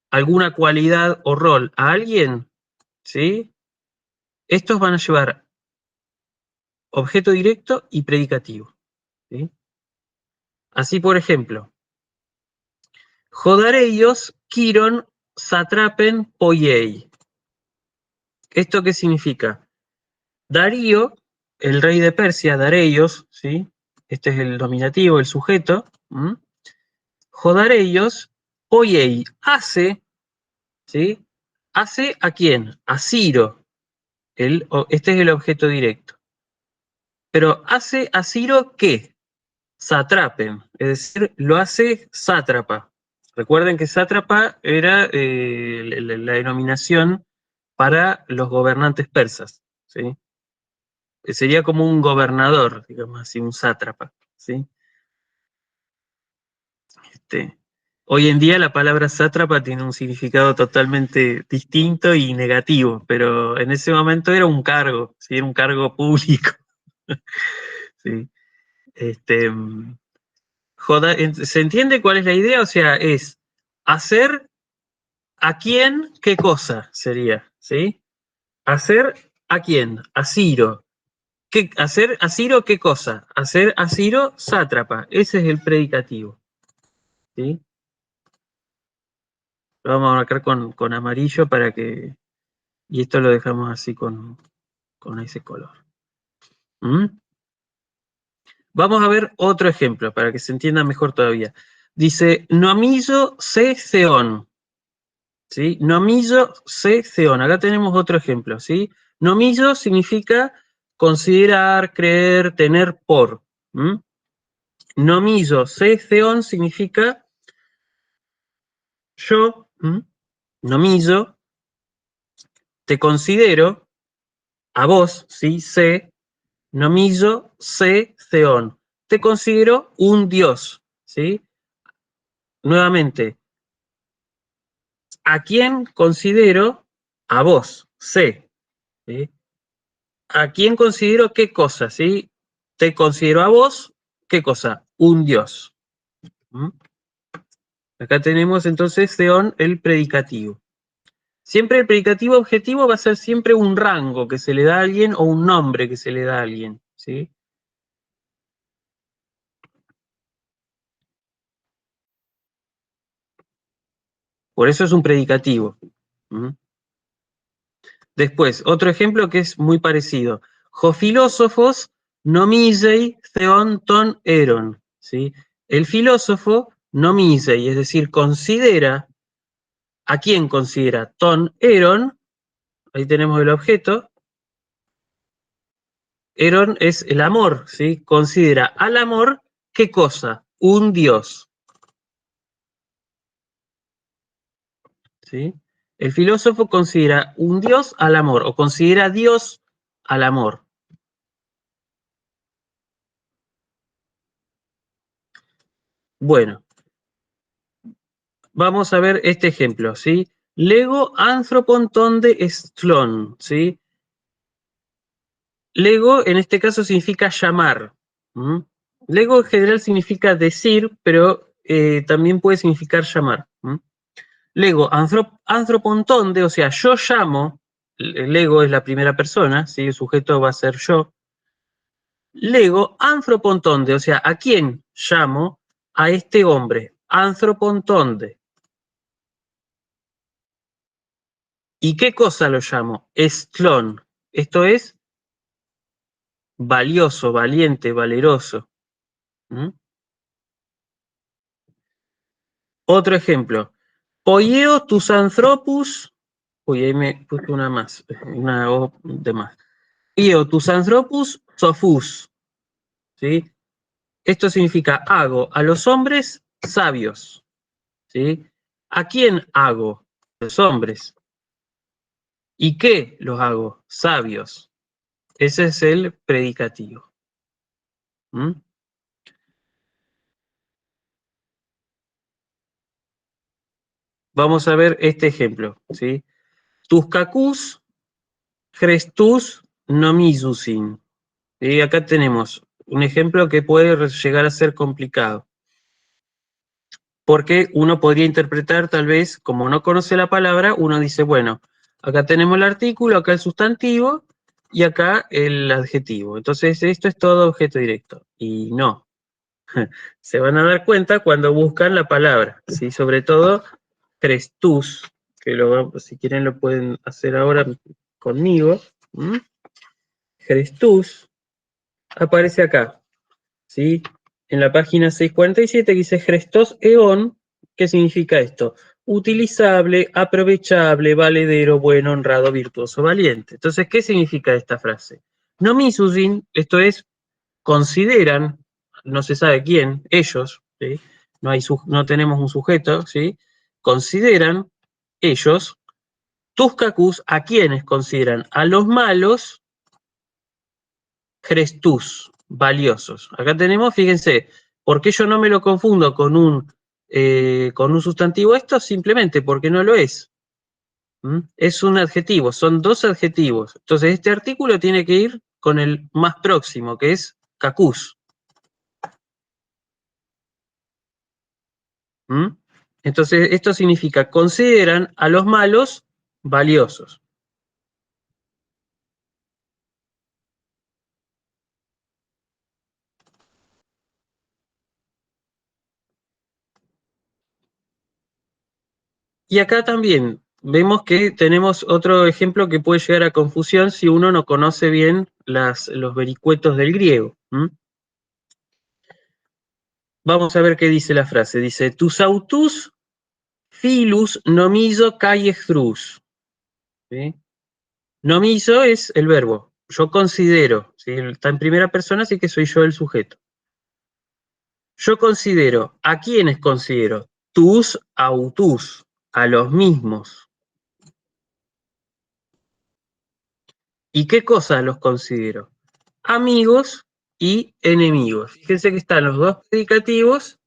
alguna cualidad o rol a alguien, ¿sí?, estos van a llevar objeto directo y predicativo. ¿Sí? Así, por ejemplo, jodareios, kiron, satrapen, poiei. ¿Esto qué significa? Darío, el rey de Persia, Dareios, ¿sí? Este es el dominativo, el sujeto. Jodareios, poiei, hace, ¿sí? ¿Hace a quién? A Ciro. Este es el objeto directo. Pero ¿hace a Ciro qué? Satrapen, es decir, lo hace sátrapa. Recuerden que sátrapa era la denominación para los gobernantes persas, ¿sí? Sería como un gobernador, digamos así, un sátrapa, ¿sí? Hoy en día la palabra sátrapa tiene un significado totalmente distinto y negativo, pero en ese momento era un cargo, ¿sí? Era un cargo público. ¿Sí? ¿Se entiende cuál es la idea? O sea, es hacer ¿A quién qué cosa sería? ¿Sí? Hacer a quién, a Ciro. ¿Hacer a Ciro qué cosa? Hacer a Ciro sátrapa. Ese es el predicativo. ¿Sí? Lo vamos a marcar con amarillo para que... Y esto lo dejamos así con ese color. ¿Mm? Vamos a ver otro ejemplo para que se entienda mejor todavía. Dice, nomizo se theon. ¿Sí? Nomizo se theon. Acá tenemos otro ejemplo. ¿Sí? Nomizo significa considerar, creer, tener por. ¿Mm? Nomizo se theon significa yo, nomizo, te considero, a vos, ¿sí? Se, nomizo se theon. Te considero un dios. ¿Sí? Nuevamente, ¿a quién considero? A vos, sé. ¿Sí? ¿A quién considero qué cosa? ¿Sí? Te considero a vos, ¿qué cosa? Un dios. ¿Mm? Acá tenemos entonces theon, el predicativo. Siempre el predicativo objetivo va a ser siempre un rango que se le da a alguien o un nombre que se le da a alguien. ¿Sí? Por eso es un predicativo. ¿Mm? Después, otro ejemplo que es muy parecido. Jo filósofos nomizei theon ton eron. ¿Sí? El filósofo nomizei, es decir, considera, ¿a quién considera? Ton eron, ahí tenemos el objeto. Eron es el amor, ¿sí? Considera al amor, ¿qué cosa? Un dios. ¿Sí? El filósofo considera un dios al amor, o considera Dios al amor. Bueno, vamos a ver este ejemplo, ¿sí? Lego anthropon tonde estlon, ¿sí? Lego en este caso significa llamar. ¿Mm? Lego en general significa decir, pero también puede significar llamar. ¿Mm? Lego anthropon tonde, o sea, yo llamo, Lego es la primera persona, ¿sí? El sujeto va a ser yo. Lego anthropon tonde, o sea, ¿a quién llamo? A este hombre, anthropon tonde. ¿Y qué cosa lo llamo? Estlón. Esto es valioso, valiente, valeroso. ¿Mm? Otro ejemplo. Poieo tus anthropus. Uy, ahí me puse una más, una O de más. Poieo tus anthropus sophus. ¿Sí? Esto significa hago a los hombres sabios. ¿Sí? ¿A quién hago? A los hombres. ¿Y qué los hago? Sabios. Ese es el predicativo. ¿Mm? Vamos a ver este ejemplo, ¿sí? Tus cacus, crestus nomisusin. Y acá tenemos un ejemplo que puede llegar a ser complicado. Porque uno podría interpretar, tal vez, como no conoce la palabra, uno dice, bueno, acá tenemos el artículo, acá el sustantivo y acá el adjetivo. Entonces, esto es todo objeto directo. Y no. Se van a dar cuenta cuando buscan la palabra, ¿sí? Sobre todo, crestus, que si quieren lo pueden hacer ahora conmigo. Crestus aparece acá, ¿sí? En la página 647 que dice Crestos eon. ¿Qué significa esto? Utilizable, aprovechable, valedero, bueno, honrado, virtuoso, valiente. Entonces, ¿qué significa esta frase? Nomisusin, esto es, consideran, no se sabe quién, ellos, ¿sí? No tenemos un sujeto, ¿sí? Consideran, ellos, tus cacus, ¿a quiénes consideran? A los malos, crestus, valiosos. Acá tenemos, fíjense, ¿por qué yo no me lo confundo con un sustantivo? Esto simplemente porque no lo es. Es un adjetivo, son dos adjetivos. Entonces este artículo tiene que ir con el más próximo, que es cacus. Entonces, esto significa, consideran a los malos valiosos. Y acá también vemos que tenemos otro ejemplo que puede llegar a confusión si uno no conoce bien los vericuetos del griego. Vamos a ver qué dice la frase. Dice, tus autus filus nomizo kai echrus. ¿Sí? Nomizo es el verbo. Yo considero. ¿Sí? Está en primera persona, así que soy yo el sujeto. Yo considero. ¿A quiénes considero? Tus autus. A los mismos. ¿Y qué cosas los considero? Amigos y enemigos. Fíjense que están los dos predicativos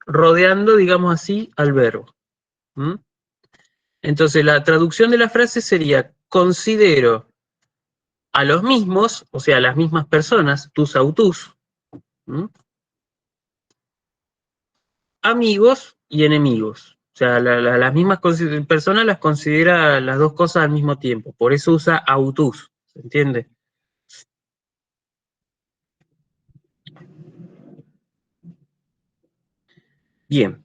rodeando, digamos así, al verbo. ¿Mm? Entonces, la traducción de la frase sería, considero a los mismos, o sea, a las mismas personas, tus autus, amigos y enemigos. O sea, las mismas personas las considera las dos cosas al mismo tiempo. Por eso usa autus, ¿se entiende? Bien.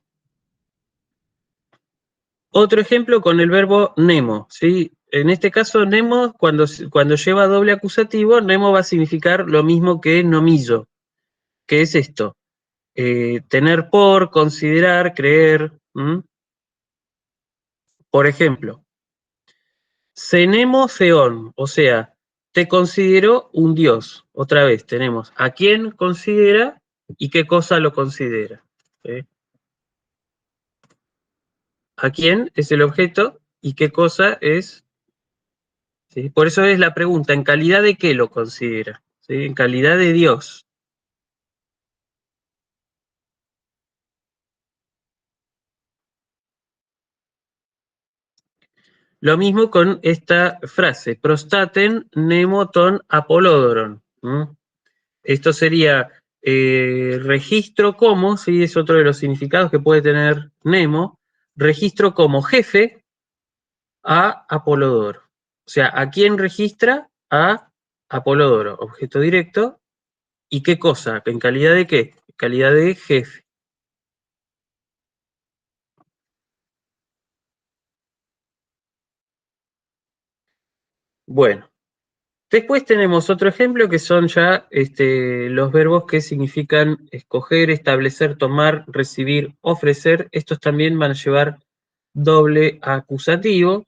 Otro ejemplo con el verbo nemo, ¿sí? En este caso, nemo, cuando lleva doble acusativo, nemo va a significar lo mismo que nomillo. ¿Qué es esto? Tener por, considerar, creer. Por ejemplo, senemo theon, o sea, te considero un dios. Otra vez tenemos a quién considera y qué cosa lo considera. ¿Sí? A quién es el objeto y qué cosa es. ¿Sí? Por eso es la pregunta, ¿en calidad de qué lo considera? ¿Sí? En calidad de Dios. Lo mismo con esta frase, prostaten nemo ton apolódoron. Esto sería registro como, ¿sí? Es otro de los significados que puede tener Nemo, registro como jefe a Apolodoro. O sea, ¿a quién registra? A Apolodoro, objeto directo. ¿Y qué cosa? ¿En calidad de qué? En calidad de jefe. Bueno, después tenemos otro ejemplo que son ya los verbos que significan escoger, establecer, tomar, recibir, ofrecer. Estos también van a llevar doble acusativo.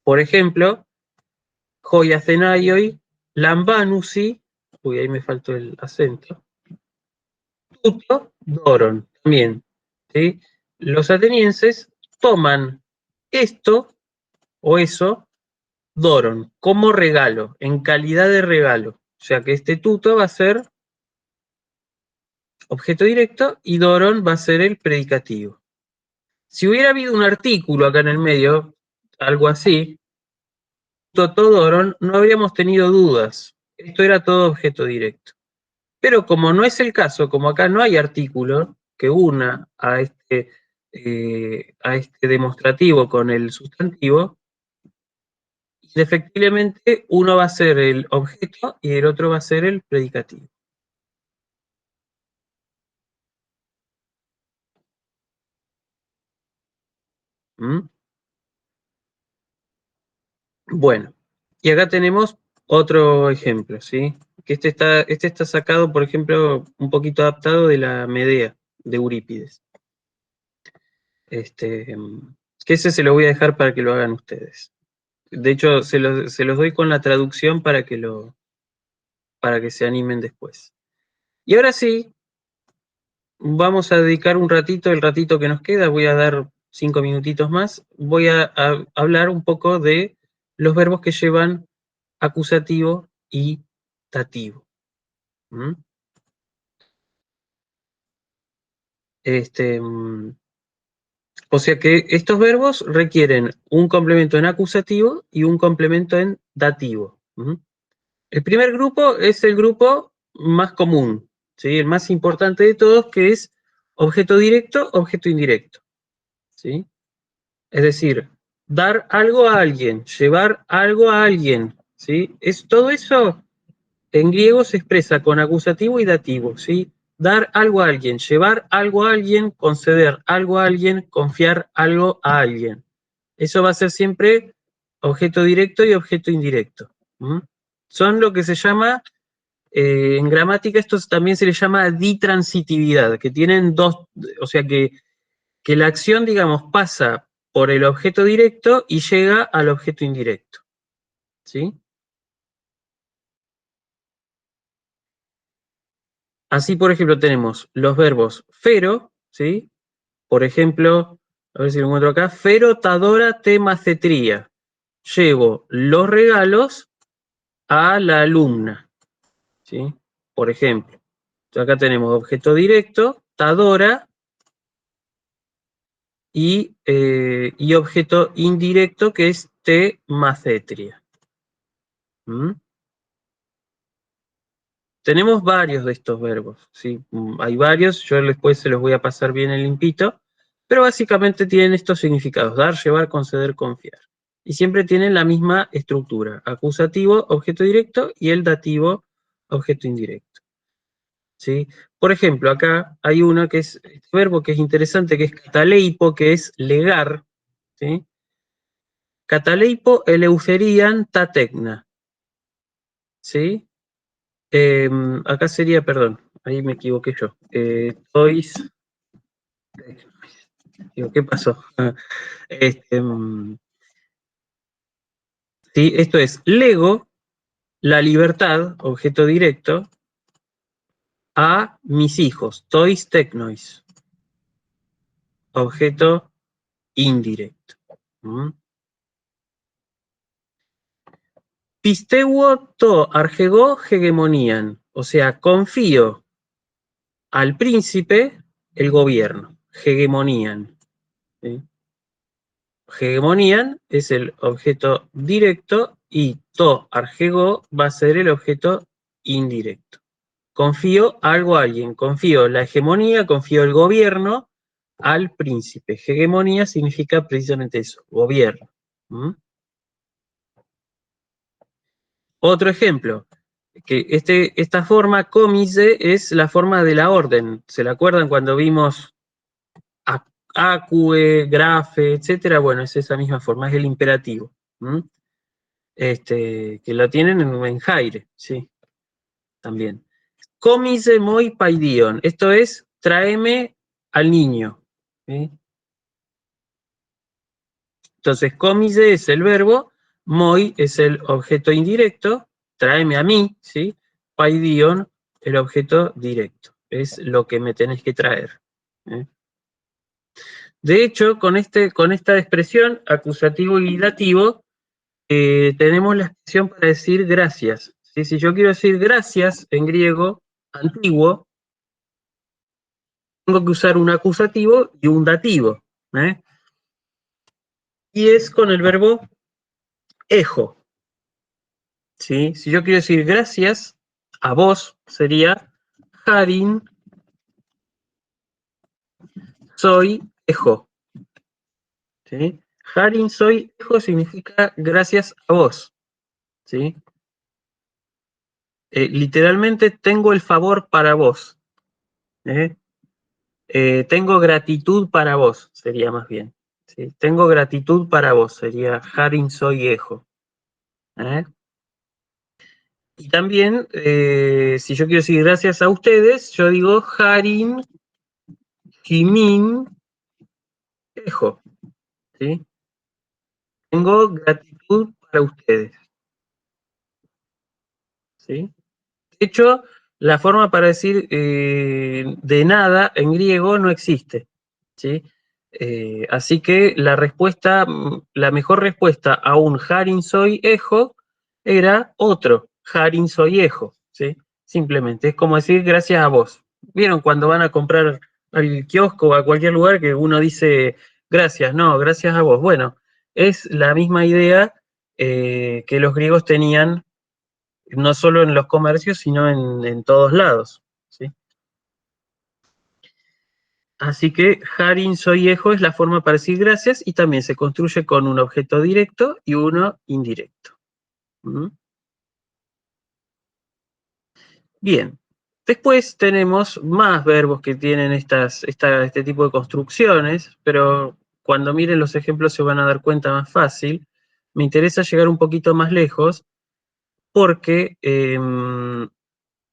Por ejemplo, Hoyacenaioi, Lambanusi, uy, ahí me faltó el acento, Tuto, Doron, también. ¿Sí? Los atenienses toman esto o eso, Doron, como regalo, en calidad de regalo. O sea que este tuto va a ser objeto directo y Doron va a ser el predicativo. Si hubiera habido un artículo acá en el medio, algo así, Doron, no habríamos tenido dudas. Esto era todo objeto directo. Pero como no es el caso, como acá no hay artículo que una a este demostrativo con el sustantivo, efectivamente uno va a ser el objeto y el otro va a ser el predicativo. Bueno, y acá tenemos otro ejemplo, ¿sí? Que este está sacado, por ejemplo, un poquito adaptado de la Medea de Eurípides. Que ese se lo voy a dejar para que lo hagan ustedes. De hecho, se los doy con la traducción para que se animen después. Y ahora sí, vamos a dedicar un ratito, el ratito que nos queda, voy a dar 5 minutitos más, voy a hablar un poco de los verbos que llevan acusativo y dativo. O sea que estos verbos requieren un complemento en acusativo y un complemento en dativo. El primer grupo es el grupo más común, ¿sí? El más importante de todos, que es objeto directo, objeto indirecto, ¿sí? Es decir, dar algo a alguien, llevar algo a alguien, ¿sí? Todo eso en griego se expresa con acusativo y dativo, ¿sí? Dar algo a alguien, llevar algo a alguien, conceder algo a alguien, confiar algo a alguien. Eso va a ser siempre objeto directo y objeto indirecto. Son lo que se llama, en gramática esto también se le llama ditransitividad, que tienen dos, o sea que la acción, digamos, pasa por el objeto directo y llega al objeto indirecto. ¿Sí? Así, por ejemplo, tenemos los verbos fero, ¿sí? Por ejemplo, a ver si lo encuentro acá, fero tadora te macetría. Llevo los regalos a la alumna, ¿sí? Por ejemplo. Entonces acá tenemos objeto directo, tadora, y objeto indirecto, que es te macetria. Tenemos varios de estos verbos, ¿sí? Hay varios, yo después se los voy a pasar bien el limpito, pero básicamente tienen estos significados: dar, llevar, conceder, confiar. Y siempre tienen la misma estructura: acusativo, objeto directo, y el dativo, objeto indirecto. ¿Sí? Por ejemplo, acá hay uno que es este verbo que es interesante, que es cataleipo, que es legar, ¿sí? Cataleipo eleuferian ta tecna, ¿sí? Acá sería, perdón, ahí me equivoqué yo. Tois, digo, ¿qué pasó? Sí, esto es lego, la libertad, objeto directo, a mis hijos, tois tecnois, objeto indirecto. Pisteuo to argego hegemonian, o sea, confío al príncipe el gobierno, hegemonían. ¿Sí? Hegemonían es el objeto directo y to argego va a ser el objeto indirecto. Confío algo a alguien, confío la hegemonía, confío el gobierno al príncipe. Hegemonía significa precisamente eso, gobierno. Otro ejemplo, que esta forma comice es la forma de la orden. ¿Se la acuerdan cuando vimos acue, grafe, etcétera? Bueno, es esa misma forma, es el imperativo. Que lo tienen en Jaire, sí, también. Comice moi paidion, esto es, tráeme al niño. ¿Sí? Entonces, comice es el verbo, moi es el objeto indirecto, tráeme a mí, ¿sí? Paidion, el objeto directo, es lo que me tenés que traer. De hecho, con esta expresión, acusativo y dativo, tenemos la expresión para decir gracias. ¿Sí? Si yo quiero decir gracias en griego antiguo, tengo que usar un acusativo y un dativo. Y es con el verbo ejo. ¿Sí? Si yo quiero decir gracias a vos, sería Harin soy ejo. ¿Sí? Harin soy ejo significa gracias a vos. ¿Sí? Literalmente tengo el favor para vos. Tengo gratitud para vos, sería más bien. ¿Sí? Tengo gratitud para vos, sería Harin soy ejo. Y también, si yo quiero decir gracias a ustedes, yo digo Harin Jimin ejo. ¿Sí? Tengo gratitud para ustedes. ¿Sí? De hecho, la forma para decir de nada en griego no existe. ¿Sí? Así que la mejor respuesta a un Harin soy ejo era otro Harin soy ejo. ¿Sí? Simplemente es como decir gracias a vos. ¿Vieron cuando van a comprar al kiosco o a cualquier lugar que uno dice gracias? No, gracias a vos. Bueno, es la misma idea que los griegos tenían no solo en los comercios, sino en todos lados. ¿Sí? Así que Harin Soyejo es la forma para decir gracias y también se construye con un objeto directo y uno indirecto. ¿Mm? Bien. Después tenemos más verbos que tienen este tipo de construcciones, pero cuando miren los ejemplos se van a dar cuenta más fácil. Me interesa llegar un poquito más lejos porque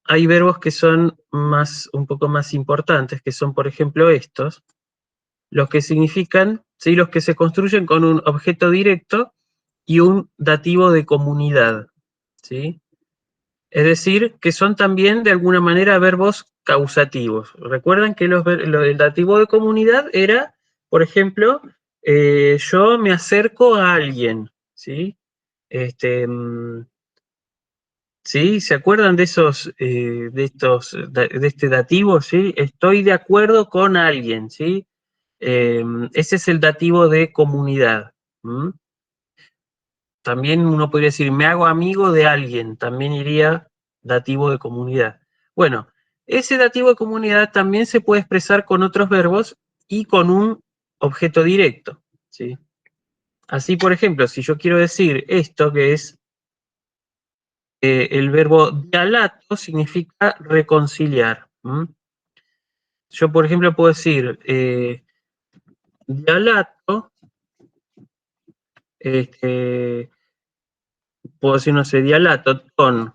hay verbos que son un poco más importantes, que son, por ejemplo, estos, los que significan, ¿sí? Los que se construyen con un objeto directo y un dativo de comunidad, ¿sí? Es decir, que son también de alguna manera verbos causativos. Recuerdan que el dativo de comunidad era, por ejemplo, yo me acerco a alguien, ¿sí? ¿Sí? ¿Se acuerdan de de este dativo, ¿sí? Estoy de acuerdo con alguien, ¿sí? Ese es el dativo de comunidad. ¿Mm? También uno podría decir, me hago amigo de alguien, también iría dativo de comunidad. Bueno, ese dativo de comunidad también se puede expresar con otros verbos y con un objeto directo, ¿sí? Así, por ejemplo, si yo quiero decir esto, que es el verbo dialato, significa reconciliar. ¿Mm? Yo, por ejemplo, puedo decir dialato, puedo decir, no sé, dialato con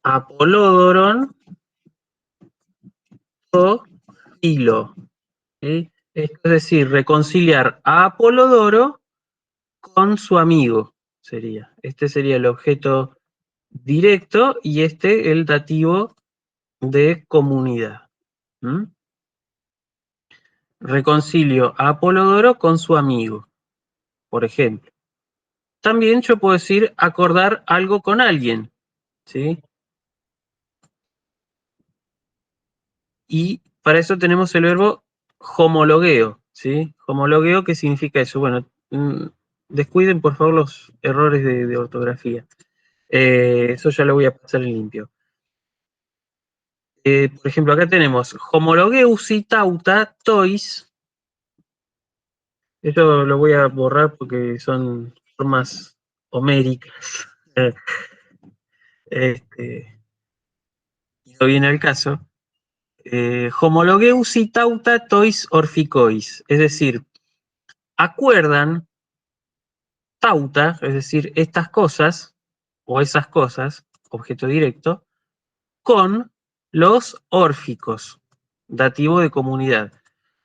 apolódoron o filo. ¿Sí? Esto es decir, reconciliar a Apolodoro con su amigo, sería. Este sería el objeto directo y este el dativo de comunidad. ¿Mm? Reconcilio a Apolodoro con su amigo, por ejemplo. También yo puedo decir acordar algo con alguien, ¿sí? Y para eso tenemos el verbo homologueo, ¿sí? Homologueo, ¿qué significa eso? Bueno, descuiden por favor los errores de ortografía. Eso ya lo voy a pasar en limpio. Por ejemplo, acá tenemos homologueusi tauta tois. Esto lo voy a borrar porque son formas homéricas. No viene al caso. Homologueusi tauta tois orficois. Es decir, acuerdan tauta, es decir, estas cosas, o esas cosas, objeto directo, con los órficos, dativo de comunidad.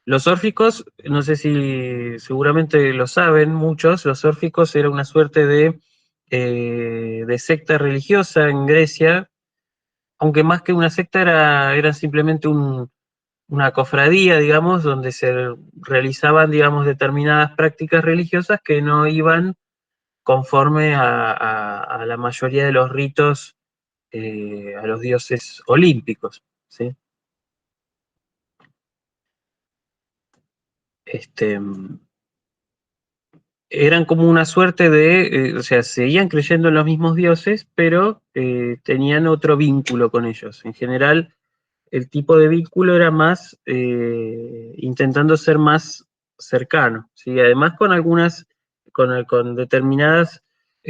Los órficos, no sé si seguramente lo saben muchos, los órficos era una suerte de secta religiosa en Grecia, aunque más que una secta era simplemente una cofradía, digamos, donde se realizaban, digamos, determinadas prácticas religiosas que no iban conforme a la mayoría de los ritos a los dioses olímpicos, ¿sí? Eran como una suerte o sea, seguían creyendo en los mismos dioses, pero tenían otro vínculo con ellos. En general, el tipo de vínculo era más intentando ser más cercano, ¿sí? Además con determinadas,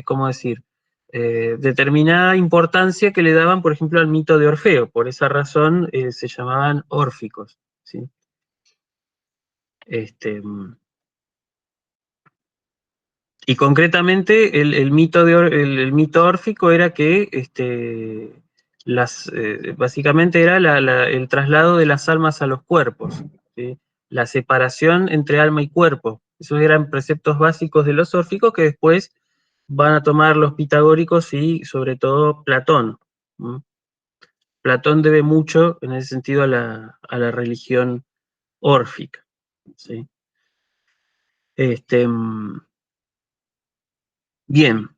¿cómo decir? Determinada importancia que le daban, por ejemplo, al mito de Orfeo. Por esa razón se llamaban órficos, ¿sí? Y concretamente el mito órfico era que básicamente era el traslado de las almas a los cuerpos, ¿sí? La separación entre alma y cuerpo. Esos eran preceptos básicos de los órficos que después van a tomar los pitagóricos y sobre todo Platón. ¿Mm? Platón debe mucho en ese sentido a la religión órfica, ¿sí? Bien.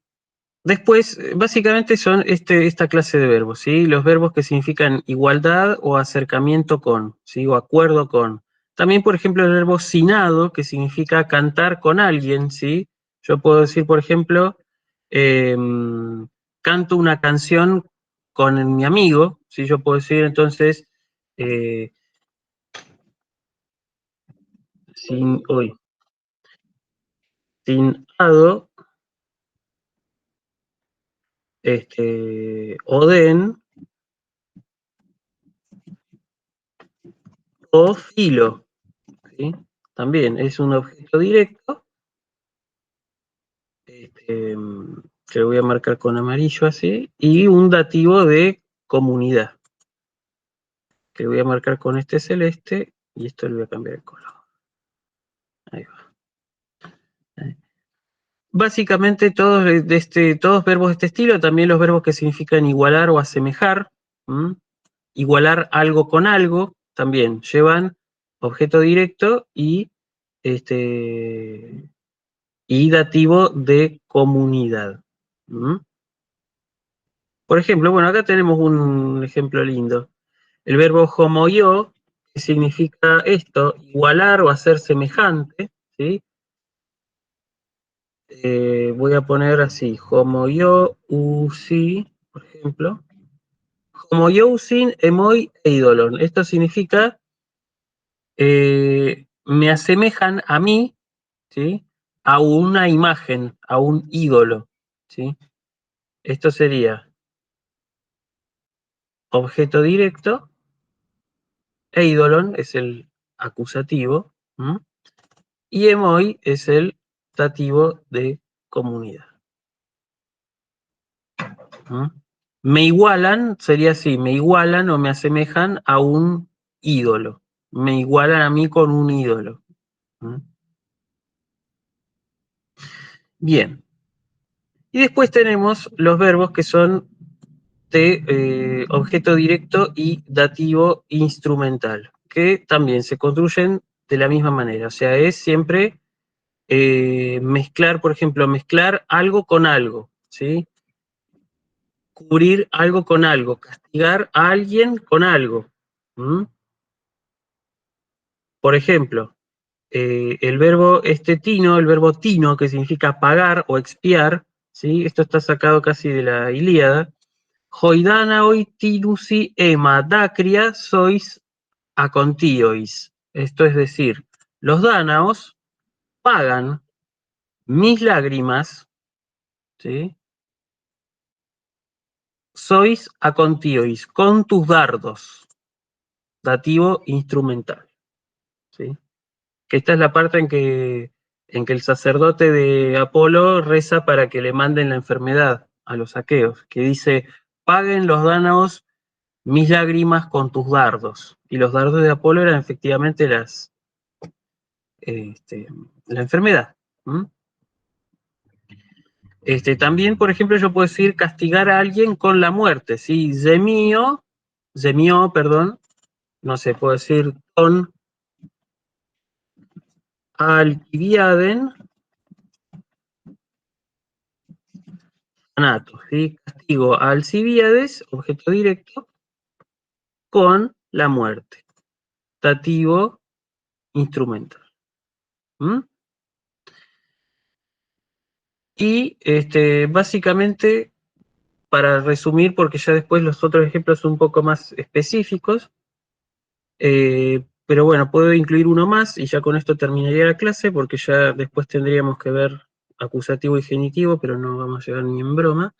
Después, básicamente son esta clase de verbos, ¿sí? Los verbos que significan igualdad o acercamiento con, ¿sí? O acuerdo con. También, por ejemplo, el verbo sinado, que significa cantar con alguien, ¿sí? Yo puedo decir, por ejemplo, canto una canción con mi amigo, ¿sí? Yo puedo decir, entonces, sin ado, oden o filo, ¿sí? También es un objeto directo, que lo voy a marcar con amarillo así, y un dativo de comunidad, que voy a marcar con este celeste, y esto le voy a cambiar el color. Ahí va. Ahí. Básicamente todos verbos de este estilo, también los verbos que significan igualar o asemejar, igualar algo con algo, también llevan objeto directo y dativo de comunidad. Por ejemplo, bueno, acá tenemos un ejemplo lindo. El verbo homoió, que significa esto, igualar o hacer semejante, ¿sí? Voy a poner así, homoió usi, por ejemplo. Homoió usin emoi eidolon. Esto significa me asemejan a mí, ¿sí? A una imagen, a un ídolo, ¿sí? Esto sería objeto directo, eidolon es el acusativo, y emoi es el dativo de comunidad. Me igualan, sería así, me igualan o me asemejan a un ídolo. Me igualan a mí con un ídolo. Bien. Y después tenemos los verbos que son de objeto directo y dativo instrumental, que también se construyen de la misma manera. O sea, es siempre mezclar, por ejemplo, mezclar algo con algo, ¿sí? Cubrir algo con algo, castigar a alguien con algo. Por ejemplo, el verbo el verbo tino, que significa pagar o expiar, ¿sí? Esto está sacado casi de la Ilíada. Hoidanaoi tinusi ema dacria sois acontiois. Esto es decir, los dánaos pagan mis lágrimas, ¿sí? Sois acontiois, con tus dardos. Dativo instrumental, ¿sí? Que esta es la parte en que el sacerdote de Apolo reza para que le manden la enfermedad a los aqueos, que dice, paguen los dánaos mis lágrimas con tus dardos. Y los dardos de Apolo eran efectivamente la enfermedad. También, por ejemplo, yo puedo decir castigar a alguien con la muerte, ¿sí? Zemio, perdón, no sé, puedo decir con Alcibiaden anato, ¿sí? Castigo a Alcibiades, objeto directo, con la muerte. Dativo instrumental. Y básicamente, para resumir, porque ya después los otros ejemplos son un poco más específicos, pero bueno, puedo incluir uno más y ya con esto terminaría la clase, porque ya después tendríamos que ver acusativo y genitivo, pero no vamos a llegar ni en broma.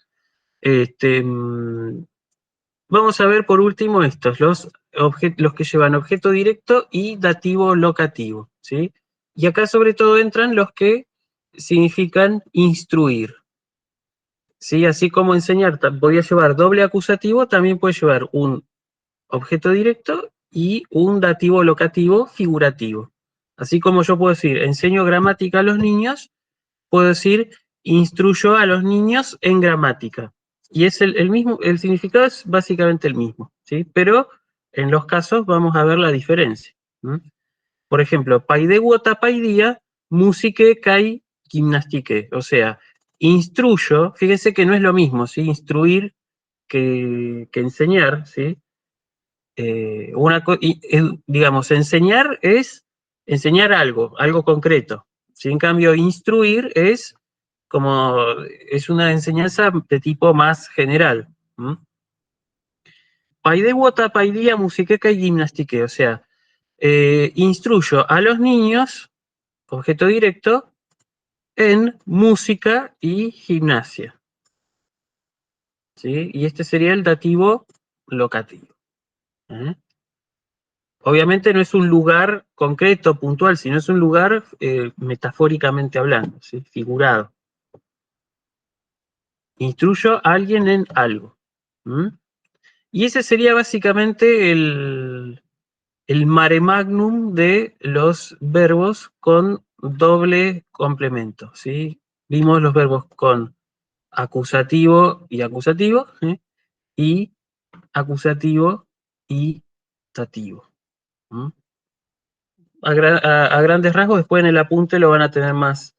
Vamos a ver por último estos, los que llevan objeto directo y dativo locativo, ¿sí? Y acá sobre todo entran los que significan instruir, ¿sí? Así como enseñar podía llevar doble acusativo, también puede llevar un objeto directo y un dativo locativo figurativo. Así como yo puedo decir, enseño gramática a los niños, puedo decir, instruyo a los niños en gramática. Y es el mismo, el significado es básicamente el mismo, ¿sí? Pero en los casos vamos a ver la diferencia. Por ejemplo, paideguota paidia, musique kai gimnastique. O sea, instruyo, fíjense que no es lo mismo, ¿sí? Instruir que enseñar, ¿sí? Digamos, enseñar es enseñar algo concreto. ¿Sí? En cambio, instruir es una enseñanza de tipo más general. Paideguota, paidía, musiqueca y gimnastique. O sea, instruyo a los niños, objeto directo, en música y gimnasia. ¿Sí? Y este sería el dativo locativo. ¿Eh? Obviamente no es un lugar concreto, puntual, sino es un lugar metafóricamente hablando, ¿sí? Figurado. Instruyo a alguien en algo. ¿Mm? Y ese sería básicamente el mare magnum de los verbos con doble complemento, ¿sí? Vimos los verbos con acusativo y acusativo, ¿eh? Y acusativo y dativo. ¿Mm? A grandes rasgos, después en el apunte lo van a tener más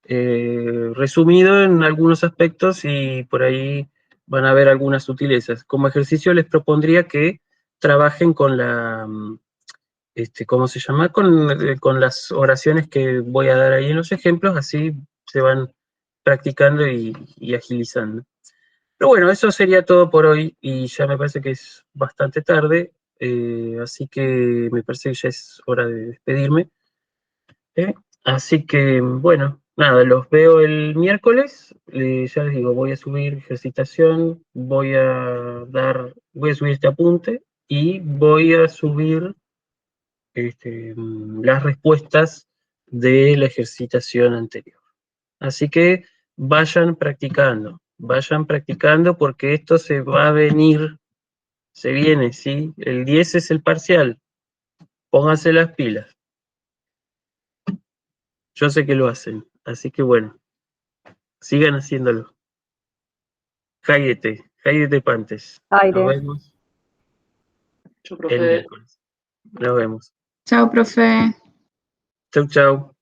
resumido en algunos aspectos y por ahí van a ver algunas sutilezas. Como ejercicio les propondría que trabajen con la, ¿cómo se llama? Con las oraciones que voy a dar ahí en los ejemplos, así se van practicando y agilizando. Pero bueno, eso sería todo por hoy y ya me parece que es bastante tarde, así que me parece que ya es hora de despedirme. ¿Eh? Así que, bueno, nada, los veo el miércoles. Ya les digo, voy a subir ejercitación, voy a subir este apunte y voy a subir las respuestas de la ejercitación anterior. Así que vayan practicando porque esto se va a venir, se viene, ¿sí? El 10 es el parcial, pónganse las pilas. Yo sé que lo hacen, así que bueno, sigan haciéndolo. Jairete Pantes. Aire. Nos vemos Yo, el profe. miércoles. Nos vemos. Chao, profe. Chau, chau.